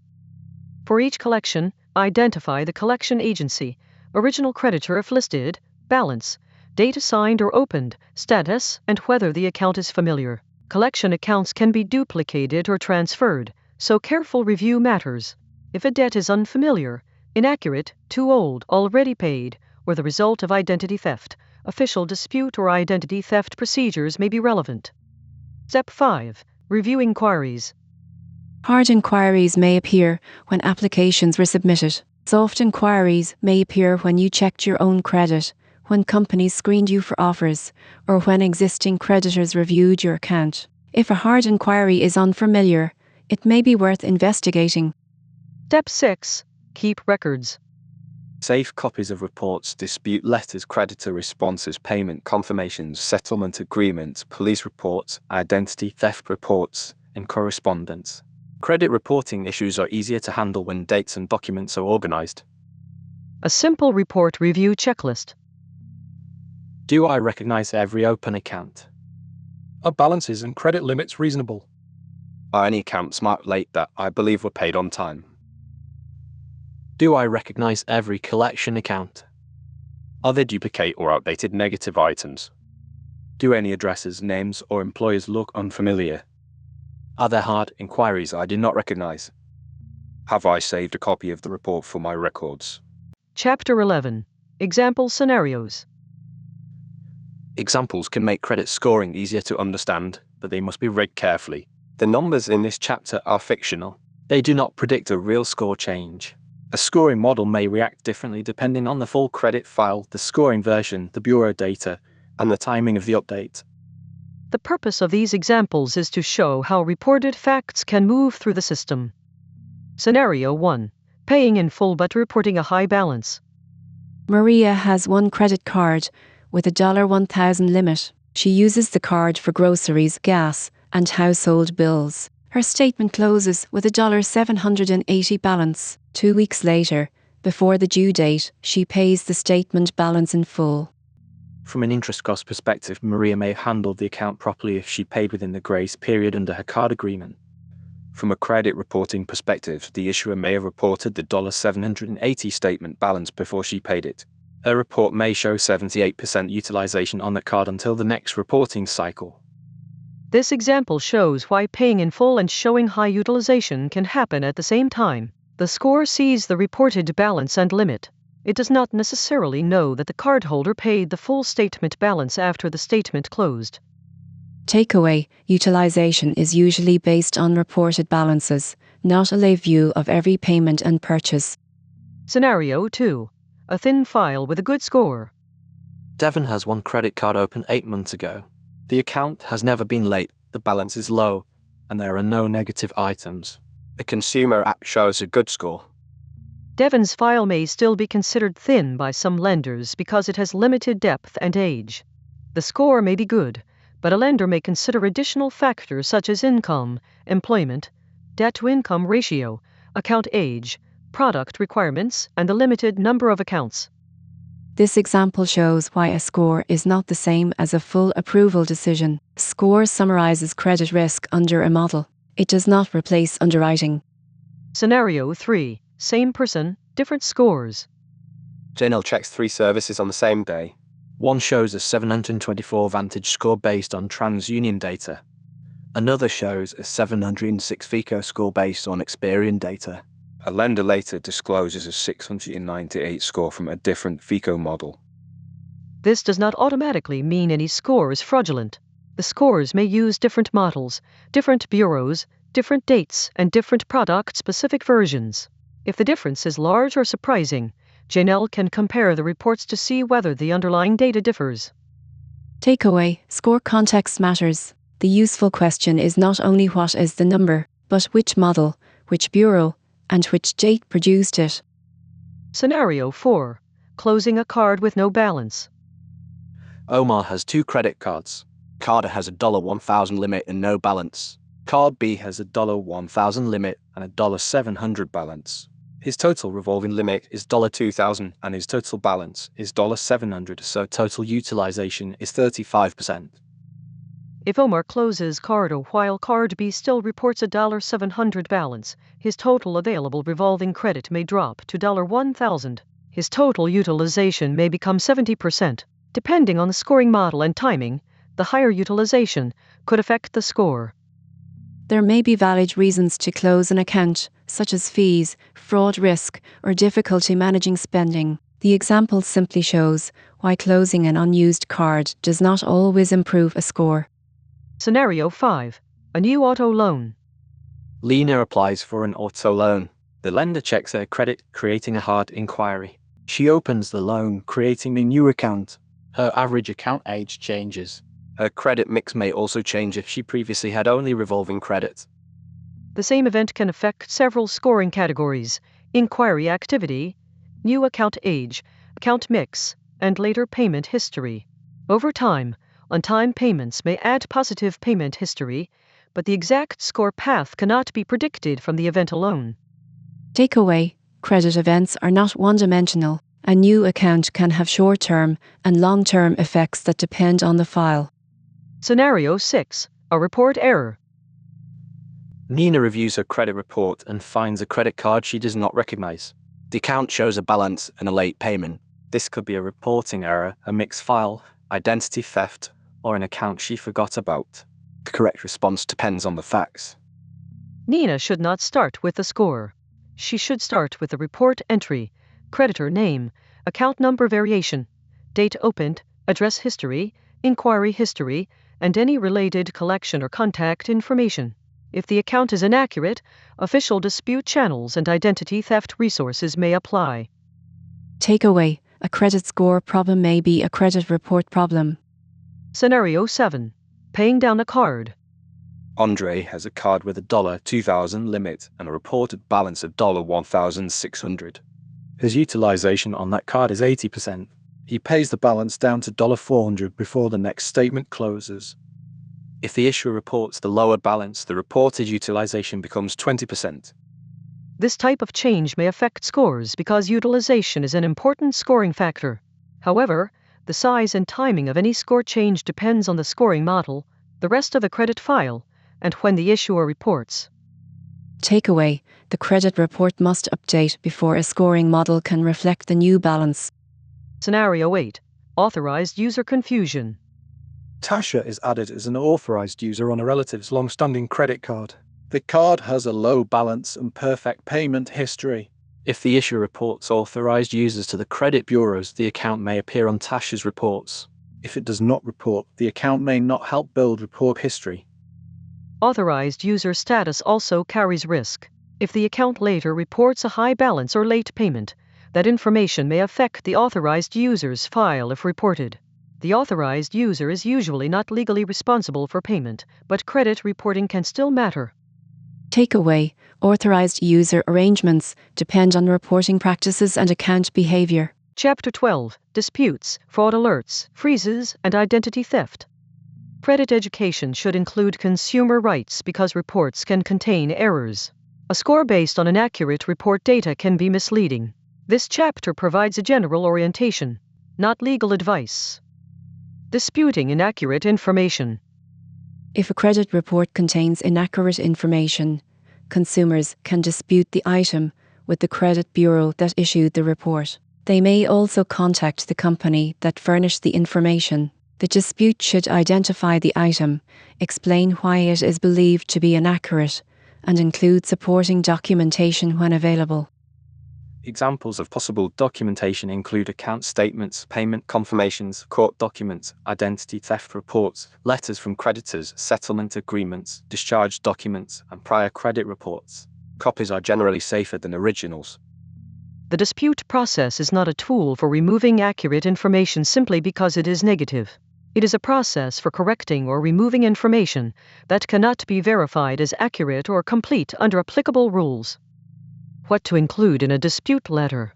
For each collection, identify the collection agency, original creditor if listed, balance, date assigned or opened, status, and whether the account is familiar. Collection accounts can be duplicated or transferred, so careful review matters. If a debt is unfamiliar, inaccurate, too old, already paid, or the result of identity theft, official dispute or identity theft procedures may be relevant. Step 5. Review inquiries. Hard inquiries may appear when applications were submitted. Soft inquiries may appear when you checked your own credit, when companies screened you for offers, or when existing creditors reviewed your account. If a hard inquiry is unfamiliar, it may be worth investigating. Step 6. Keep records. Save copies of reports, dispute letters, creditor responses, payment confirmations, settlement agreements, police reports, identity theft reports, and correspondence. Credit reporting issues are easier to handle when dates and documents are organized. A simple report review checklist. Do I recognize every open account? Are balances and credit limits reasonable? Are any accounts marked late that I believe were paid on time? Do I recognize every collection account? Are there duplicate or outdated negative items? Do any addresses, names, or employers look unfamiliar? Are there hard inquiries I do not recognize? Have I saved a copy of the report for my records? Chapter 11. Example scenarios. Examples can make credit scoring easier to understand, but they must be read carefully. The numbers in this chapter are fictional. They do not predict a real score change. A scoring model may react differently depending on the full credit file, the scoring version, the bureau data, and the timing of the update. The purpose of these examples is to show how reported facts can move through the system. Scenario 1. Paying in full but reporting a high balance. Maria has one credit card with a $1,000 limit. She uses the card for groceries, gas, and household bills. Her statement closes with a $780 balance. 2 weeks later, before the due date, she pays the statement balance in full. From an interest cost perspective, Maria may have handled the account properly if she paid within the grace period under her card agreement. From a credit reporting perspective, the issuer may have reported the $780 statement balance before she paid it. Her report may show 78% utilization on the card until the next reporting cycle. This example shows why paying in full and showing high utilization can happen at the same time. The score sees the reported balance and limit. It does not necessarily know that the cardholder paid the full statement balance after the statement closed. Takeaway: utilization is usually based on reported balances, not a live view of every payment and purchase. Scenario 2. A thin file with a good score. Devon has one credit card opened 8 months ago. The account has never been late, the balance is low, and there are no negative items. The consumer app shows a good score. Devon's file may still be considered thin by some lenders because it has limited depth and age. The score may be good, but a lender may consider additional factors such as income, employment, debt-to-income ratio, account age, product requirements, and the limited number of accounts. This example shows why a score is not the same as a full approval decision. Score summarizes credit risk under a model. It does not replace underwriting. Scenario 3. Same person, different scores. Janelle checks 3 services on the same day. One shows a 724 Vantage score based on TransUnion data. Another shows a 706 FICO score based on Experian data. A lender later discloses a 698 score from a different FICO model. This does not automatically mean any score is fraudulent. The scores may use different models, different bureaus, different dates, and different product-specific versions. If the difference is large or surprising, Janelle can compare the reports to see whether the underlying data differs. Takeaway: score context matters. The useful question is not only what is the number, but which model, which bureau, and which date produced it. Scenario 4. Closing a card with no balance. Omar has 2 credit cards. Carter has a $1,000 limit and no balance. Card B has a $1,000 limit and a $700 balance. His total revolving limit is $2,000 and his total balance is $700, so total utilization is 35%. If Omar closes card O while card B still reports a $700 balance, his total available revolving credit may drop to $1,000. His total utilization may become 70%. Depending on the scoring model and timing, the higher utilization could affect the score. There may be valid reasons to close an account, such as fees, fraud risk, or difficulty managing spending. The example simply shows why closing an unused card does not always improve a score. Scenario 5. A new auto loan. Lena applies for an auto loan. The lender checks her credit, creating a hard inquiry. She opens the loan, creating a new account. Her average account age changes. Her credit mix may also change if she previously had only revolving credit. The same event can affect several scoring categories: inquiry activity, new account age, account mix, and later payment history. Over time, on-time payments may add positive payment history, but the exact score path cannot be predicted from the event alone. Takeaway: credit events are not one-dimensional. A new account can have short-term and long-term effects that depend on the file. Scenario 6. A report error. Nina reviews her credit report and finds a credit card she does not recognize. The account shows a balance and a late payment. This could be a reporting error, a mixed file, identity theft, or an account she forgot about. The correct response depends on the facts. Nina should not start with the score. She should start with the report entry, creditor name, account number variation, date opened, address history, inquiry history, and any related collection or contact information. If the account is inaccurate, official dispute channels and identity theft resources may apply. Takeaway: a credit score problem may be a credit report problem. Scenario 7. Paying down a card. Andre has a card with a $2,000 limit and a reported balance of $1,600. His utilization on that card is 80%. He pays the balance down to $400 before the next statement closes. If the issuer reports the lower balance, the reported utilization becomes 20%. This type of change may affect scores because utilization is an important scoring factor. However, the size and timing of any score change depends on the scoring model, the rest of the credit file, and when the issuer reports. Takeaway: the credit report must update before a scoring model can reflect the new balance. Scenario 8. Authorized user confusion. Tasha is added as an authorized user on a relative's long-standing credit card. The card has a low balance and perfect payment history. If the issuer reports authorized users to the credit bureaus, the account may appear on Tasha's reports. If it does not report, the account may not help build report history. Authorized user status also carries risk. If the account later reports a high balance or late payment, that information may affect the authorized user's file if reported. The authorized user is usually not legally responsible for payment, but credit reporting can still matter. Takeaway: authorized user arrangements depend on reporting practices and account behavior. Chapter 12. Disputes, fraud alerts, freezes, and identity theft. Credit education should include consumer rights because reports can contain errors. A score based on inaccurate report data can be misleading. This chapter provides a general orientation, not legal advice. Disputing inaccurate information. If a credit report contains inaccurate information, consumers can dispute the item with the credit bureau that issued the report. They may also contact the company that furnished the information. The dispute should identify the item, explain why it is believed to be inaccurate, and include supporting documentation when available. Examples of possible documentation include account statements, payment confirmations, court documents, identity theft reports, letters from creditors, settlement agreements, discharge documents, and prior credit reports. Copies are generally safer than originals. The dispute process is not a tool for removing accurate information simply because it is negative. It is a process for correcting or removing information that cannot be verified as accurate or complete under applicable rules. What to include in a dispute letter.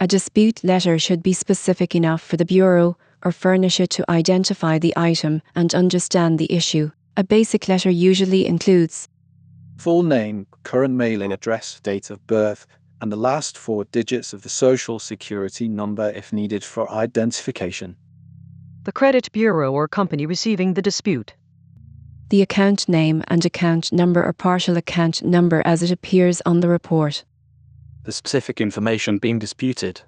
A dispute letter should be specific enough for the bureau or furnish it to identify the item and understand the issue. A basic letter usually includes full name, current mailing address, date of birth, and the last 4 digits of the social security number if needed for identification. The credit bureau or company receiving the dispute. the account name and account number or partial account number as it appears on the report. The specific information being disputed.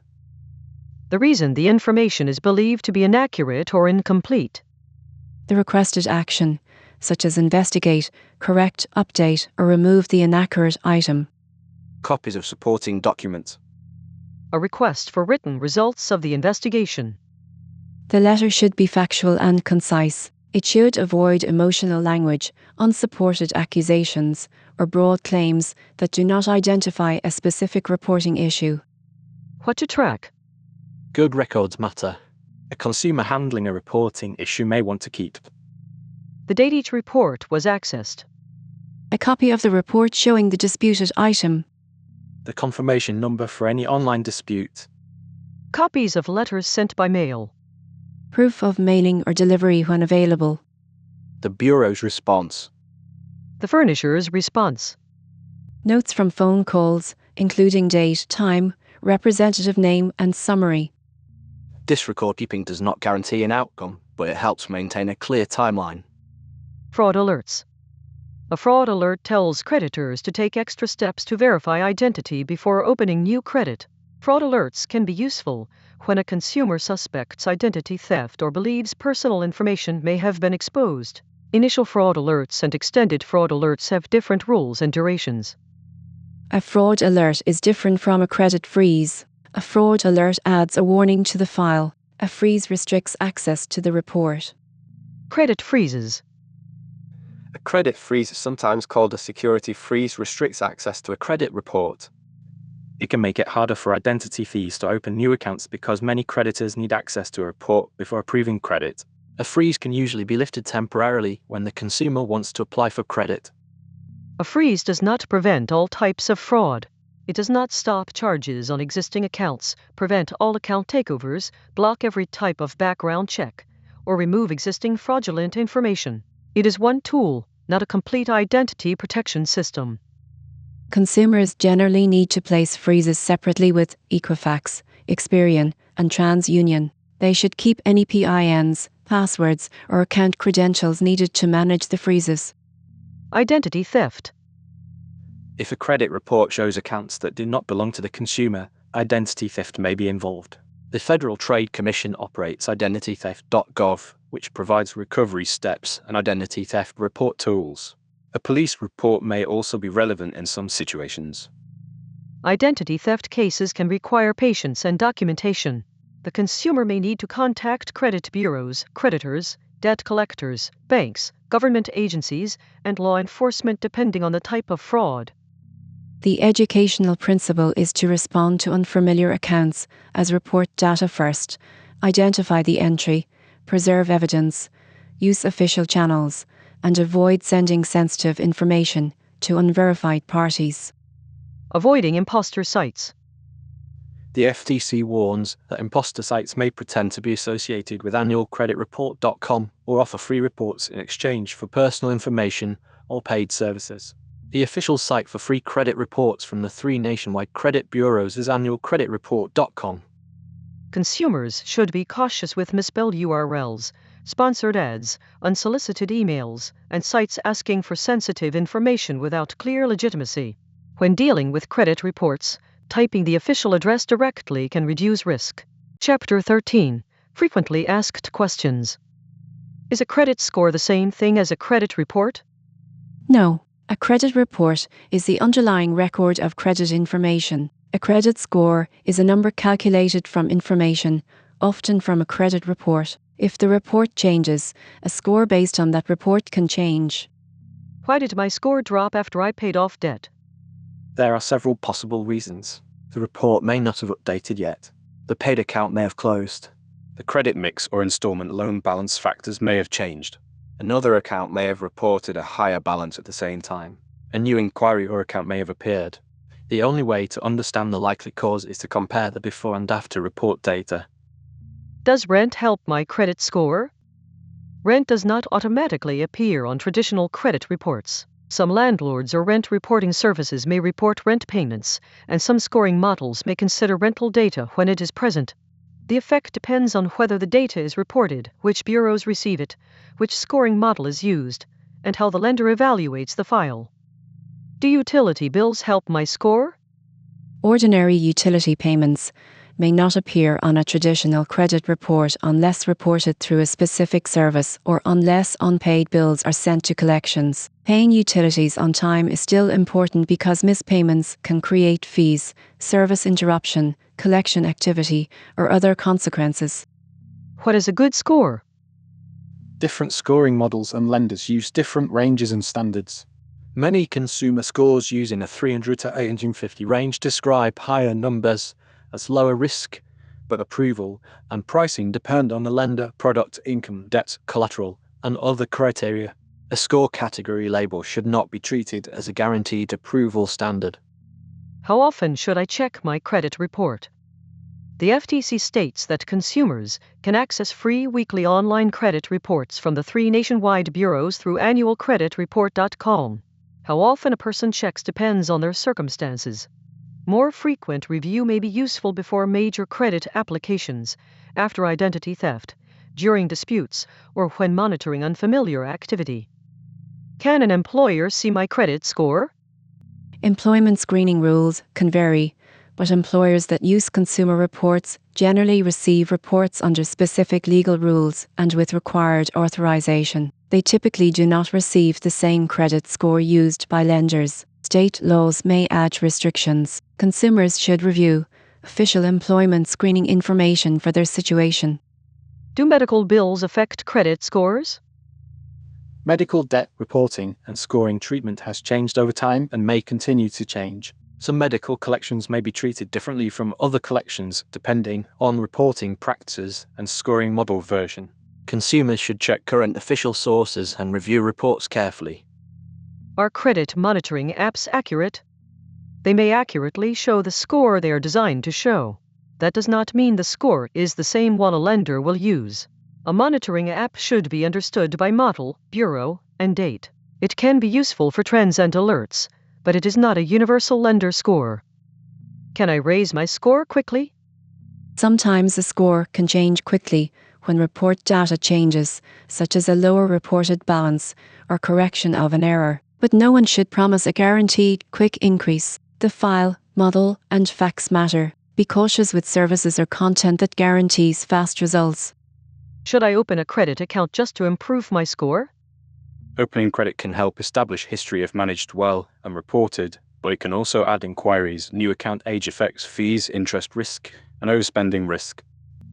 The reason the information is believed to be inaccurate or incomplete. The requested action, such as investigate, correct, update, or remove the inaccurate item. Copies of supporting documents. A request for written results of the investigation. The letter should be factual and concise. It should avoid emotional language, unsupported accusations, or broad claims that do not identify a specific reporting issue. What to track? Good records matter. A consumer handling a reporting issue may want to keep The date each report was accessed. A copy of the report showing the disputed item. the confirmation number for any online dispute. Copies of letters sent by mail. Proof of mailing or delivery when available. The Bureau's response. The furnisher's response. Notes from phone calls, including date, time, representative name, and summary. This record keeping does not guarantee an outcome, but it helps maintain a clear timeline. Fraud alerts. A fraud alert tells creditors to take extra steps to verify identity before opening new credit. Fraud alerts can be useful when a consumer suspects identity theft or believes personal information may have been exposed. Initial fraud alerts and extended fraud alerts have different rules and durations. A fraud alert is different from a credit freeze. A fraud alert adds a warning to the file. A freeze restricts access to the report. Credit freezes. A credit freeze, sometimes called a security freeze, restricts access to a credit report. It can make it harder for identity thieves to open new accounts because many creditors need access to a report before approving credit. A freeze can usually be lifted temporarily when the consumer wants to apply for credit. A freeze does not prevent all types of fraud. It does not stop charges on existing accounts, prevent all account takeovers, block every type of background check, or remove existing fraudulent information. It is one tool, not a complete identity protection system. Consumers generally need to place freezes separately with Equifax, Experian, and TransUnion. They should keep any PINs, passwords, or account credentials needed to manage the freezes. Identity theft. If a credit report shows accounts that do not belong to the consumer, identity theft may be involved. The Federal Trade Commission operates identitytheft.gov, which provides recovery steps and identity theft report tools. A police report may also be relevant in some situations. Identity theft cases can require patience and documentation. The consumer may need to contact credit bureaus, creditors, debt collectors, banks, government agencies, and law enforcement depending on the type of fraud. The educational principle is to respond to unfamiliar accounts as report data first, identify the entry, preserve evidence, use official channels, and avoid sending sensitive information to unverified parties. Avoiding imposter sites. The FTC warns that imposter sites may pretend to be associated with annualcreditreport.com or offer free reports in exchange for personal information or paid services. The official site for free credit reports from the 3 nationwide credit bureaus is annualcreditreport.com. Consumers should be cautious with misspelled URLs, sponsored ads, unsolicited emails, and sites asking for sensitive information without clear legitimacy. When dealing with credit reports, typing the official address directly can reduce risk. Chapter 13. Frequently asked questions. Is a credit score the same thing as a credit report? No, a credit report is the underlying record of credit information. A credit score is a number calculated from information, often from a credit report. If the report changes, a score based on that report can change. Why did my score drop after I paid off debt? There are several possible reasons. The report may not have updated yet. The paid account may have closed. The credit mix or installment loan balance factors may have changed. Another account may have reported a higher balance at the same time. A new inquiry or account may have appeared. The only way to understand the likely cause is to compare the before and after report data. Does rent help my credit score? Rent does not automatically appear on traditional credit reports. Some landlords or rent reporting services may report rent payments, and some scoring models may consider rental data when it is present. The effect depends on whether the data is reported, which bureaus receive it, which scoring model is used, and how the lender evaluates the file. Do utility bills help my score? Ordinary utility payments may not appear on a traditional credit report unless reported through a specific service or unless unpaid bills are sent to collections. Paying utilities on time is still important because missed payments can create fees, service interruption, collection activity, or other consequences. What is a good score? Different scoring models and lenders use different ranges and standards. Many consumer scores using a 300 to 850 range describe higher numbers as lower risk, but approval and pricing depend on the lender, product, income, debt, collateral, and other criteria. A score category label should not be treated as a guaranteed approval standard. How often should I check my credit report? The FTC states that consumers can access free weekly online credit reports from the 3 nationwide bureaus through annualcreditreport.com. How often a person checks depends on their circumstances. More frequent review may be useful before major credit applications, after identity theft, during disputes, or when monitoring unfamiliar activity. Can an employer see my credit score? Employment screening rules can vary, but employers that use consumer reports generally receive reports under specific legal rules and with required authorization. They typically do not receive the same credit score used by lenders. State laws may add restrictions. Consumers should review official employment screening information for their situation. Do medical bills affect credit scores? Medical debt reporting and scoring treatment has changed over time and may continue to change. Some medical collections may be treated differently from other collections depending on reporting practices and scoring model version. Consumers should check current official sources and review reports carefully. Are credit monitoring apps accurate? They may accurately show the score they are designed to show. That does not mean the score is the same one a lender will use. A monitoring app should be understood by model, bureau, and date. It can be useful for trends and alerts, but it is not a universal lender score. Can I raise my score quickly? Sometimes a score can change quickly when report data changes, such as a lower reported balance or correction of an error. But no one should promise a guaranteed quick increase. The file, model, and facts matter. Be cautious with services or content that guarantees fast results. Should I open a credit account just to improve my score? Opening credit can help establish history if managed well and reported, but it can also add inquiries, new account age effects, fees, interest risk, and overspending risk.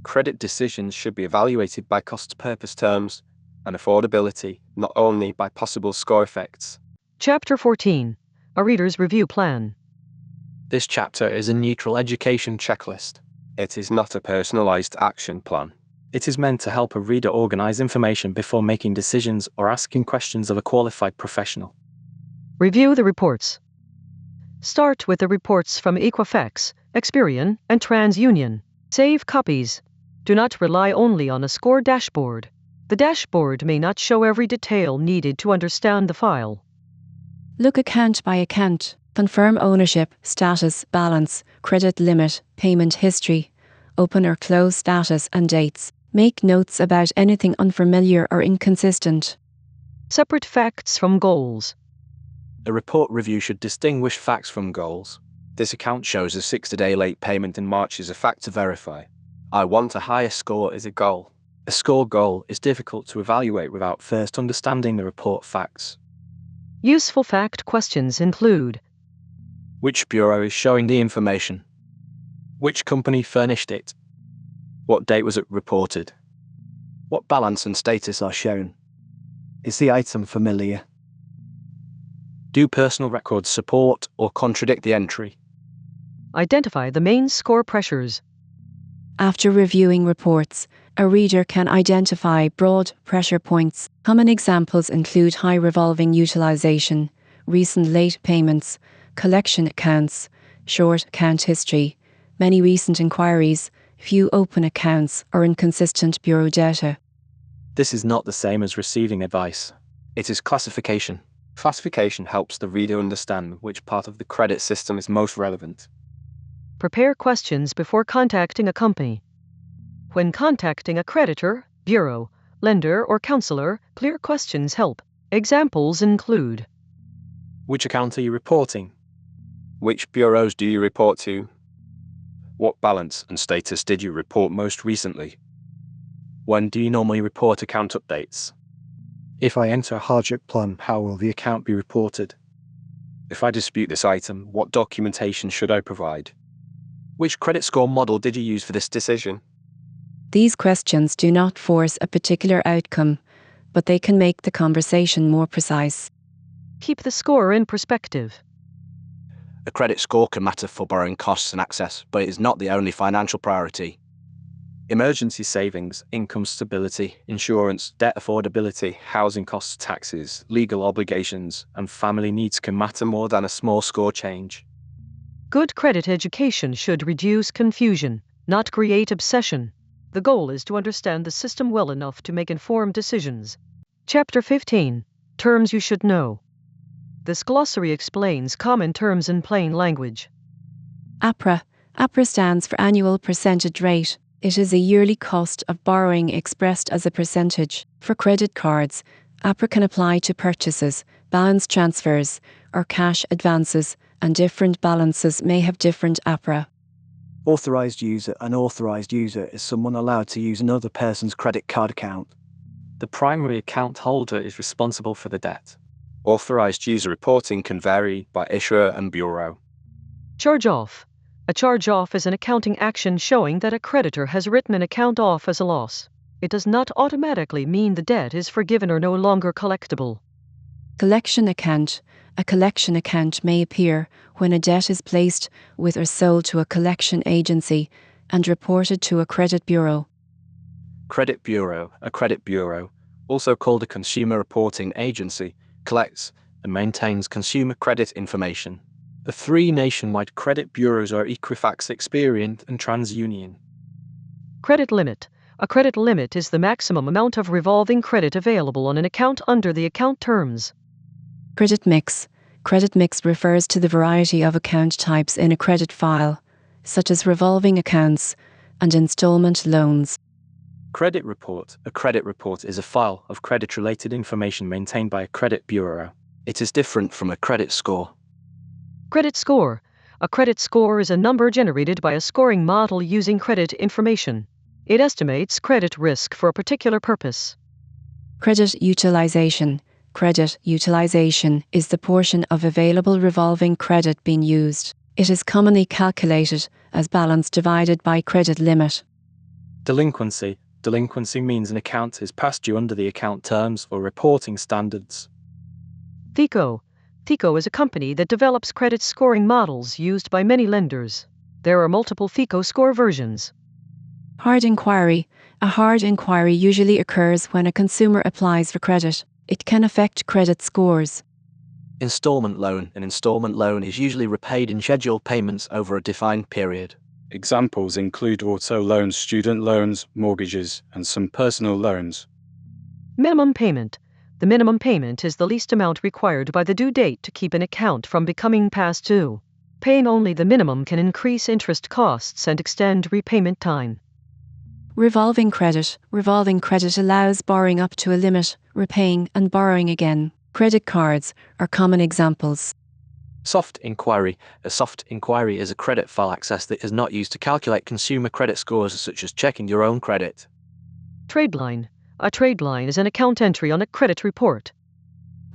Credit decisions should be evaluated by cost-purpose terms and affordability, not only by possible score effects. Chapter 14. A Reader's Review Plan. This chapter is a neutral education checklist. It is not a personalized action plan. It is meant to help a reader organize information before making decisions or asking questions of a qualified professional. Review the reports. Start with the reports from Equifax, Experian, and TransUnion. Save copies. Do not rely only on a score dashboard. The dashboard may not show every detail needed to understand the file. Look account by account. Confirm ownership, status, balance, credit limit, payment history, open or close status and dates. Make notes about anything unfamiliar or inconsistent. Separate facts from goals. A report review should distinguish facts from goals. This account shows a 60-day late payment in March is a fact to verify. I want a higher score is a goal. A score goal is difficult to evaluate without first understanding the report facts. Useful fact questions include: Which bureau is showing the information? Which company furnished it? What date was it reported? What balance and status are shown? Is the item familiar? Do personal records support or contradict the entry? Identify the main score pressures. After reviewing reports, a reader can identify broad pressure points. Common examples include high revolving utilization, recent late payments, collection accounts, short account history, many recent inquiries, few open accounts, or inconsistent bureau data. This is not the same as receiving advice. It is classification. Classification helps the reader understand which part of the credit system is most relevant. Prepare questions before contacting a company. When contacting a creditor, bureau, lender, or counselor, clear questions help. Examples include: Which account are you reporting? Which bureaus do you report to? What balance and status did you report most recently? When do you normally report account updates? If I enter a hardship plan, how will the account be reported? If I dispute this item, what documentation should I provide? Which credit score model did you use for this decision? These questions do not force a particular outcome, but they can make the conversation more precise. keep the score in perspective. A credit score can matter for borrowing costs and access, but it is not the only financial priority. Emergency savings, income stability, insurance, debt affordability, housing costs, taxes, legal obligations, and family needs can matter more than a small score change. Good credit education should reduce confusion, not create obsession. The goal is to understand the system well enough to make informed decisions. Chapter 15. Terms you should know. This glossary explains common terms in plain language. APRA. APRA stands for Annual Percentage Rate. It is a yearly cost of borrowing expressed as a percentage. For credit cards, APRA can apply to purchases, balance transfers, or cash advances, and different balances may have different APRA. Authorized user. An authorized user is someone allowed to use another person's credit card account. The primary account holder is responsible for the debt. Authorized user reporting can vary by issuer and bureau. Charge-off. A charge-off is an accounting action showing that a creditor has written an account off as a loss. It does not automatically mean the debt is forgiven or no longer collectible. Collection account. A collection account may appear when a debt is placed with or sold to a collection agency and reported to a credit bureau. Credit bureau. A credit bureau, also called a consumer reporting agency, collects and maintains consumer credit information. The three nationwide credit bureaus are Equifax, Experian, and TransUnion. Credit limit. A credit limit is the maximum amount of revolving credit available on an account under the account terms. Credit mix. Credit mix refers to the variety of account types in a credit file, such as revolving accounts and installment loans. Credit report. A credit report is a file of credit-related information maintained by a credit bureau. It is different from a credit score. Credit score. A credit score is a number generated by a scoring model using credit information. It estimates credit risk for a particular purpose. Credit utilization. Credit utilization is the portion of available revolving credit being used. It is commonly calculated as balance divided by credit limit. Delinquency. Delinquency means an account is past due under the account terms or reporting standards. THECO. THECO is a company that develops credit scoring models used by many lenders. There are multiple THECO score versions. Hard inquiry. A hard inquiry usually occurs when a consumer applies for credit. It can affect credit scores. Installment loan. An installment loan is usually repaid in scheduled payments over a defined period. Examples include auto loans, student loans, mortgages, and some personal loans. Minimum payment. The minimum payment is the least amount required by the due date to keep an account from becoming past due. Paying only the minimum can increase interest costs and extend repayment time. Revolving credit. Revolving credit allows borrowing up to a limit, repaying and borrowing again. Credit cards are common examples. Soft inquiry. A soft inquiry is a credit file access that is not used to calculate consumer credit scores, such as checking your own credit. Trade line. A trade line is an account entry on a credit report.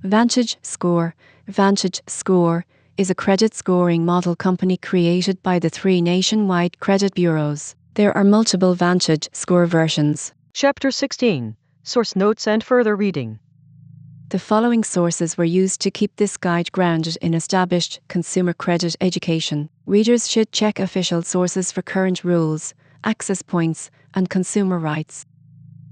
Vantage score. Vantage score is a credit scoring model company created by the three nationwide credit bureaus. There are multiple Vantage score versions. Chapter 16. Source notes and further reading. The following sources were used to keep this guide grounded in established consumer credit education. Readers should check official sources for current rules, access points, and consumer rights.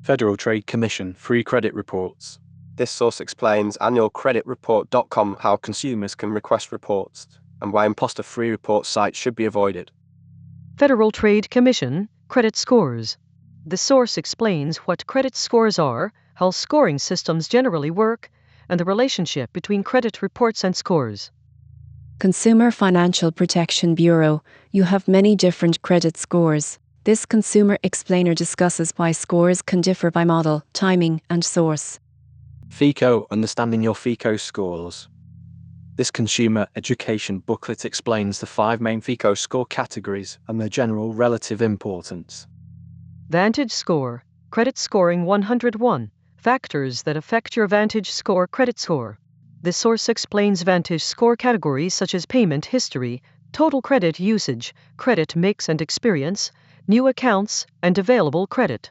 Federal Trade Commission free credit reports. This source explains annualcreditreport.com how consumers can request reports and why imposter-free report sites should be avoided. Federal Trade Commission credit scores. The source explains what credit scores are, how scoring systems generally work, and the relationship between credit reports and scores. Consumer Financial Protection Bureau. You have many different credit scores. This consumer explainer discusses why scores can differ by model, timing, and source. FICO, understanding your FICO scores. This consumer education booklet explains the 5 main FICO score categories and their general relative importance. Vantage Score, Credit Scoring 101, Factors that affect your Vantage Score credit score. This source explains Vantage Score categories such as payment history, total credit usage, credit mix and experience, new accounts, and available credit.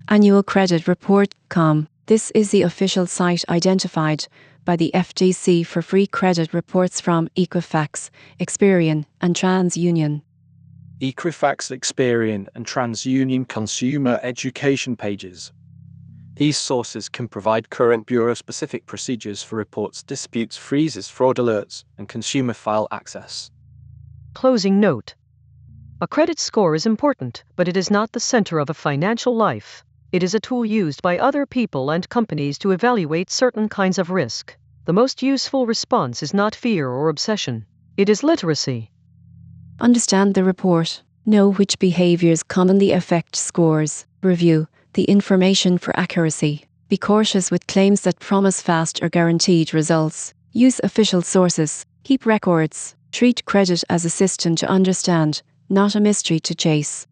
Annual Credit Report.com. This is the official site identified by the FTC for free credit reports from Equifax, Experian, and TransUnion. Equifax, Experian, and TransUnion consumer education pages. These sources can provide current bureau-specific procedures for reports, disputes, freezes, fraud alerts, and consumer file access. Closing note. A credit score is important, but it is not the center of a financial life. It is a tool used by other people and companies to evaluate certain kinds of risk. The most useful response is not fear or obsession. It is literacy. Understand the report. Know which behaviors commonly affect scores. Review the information for accuracy. Be cautious with claims that promise fast or guaranteed results. Use official sources. Keep records. Treat credit as a system to understand, not a mystery to chase.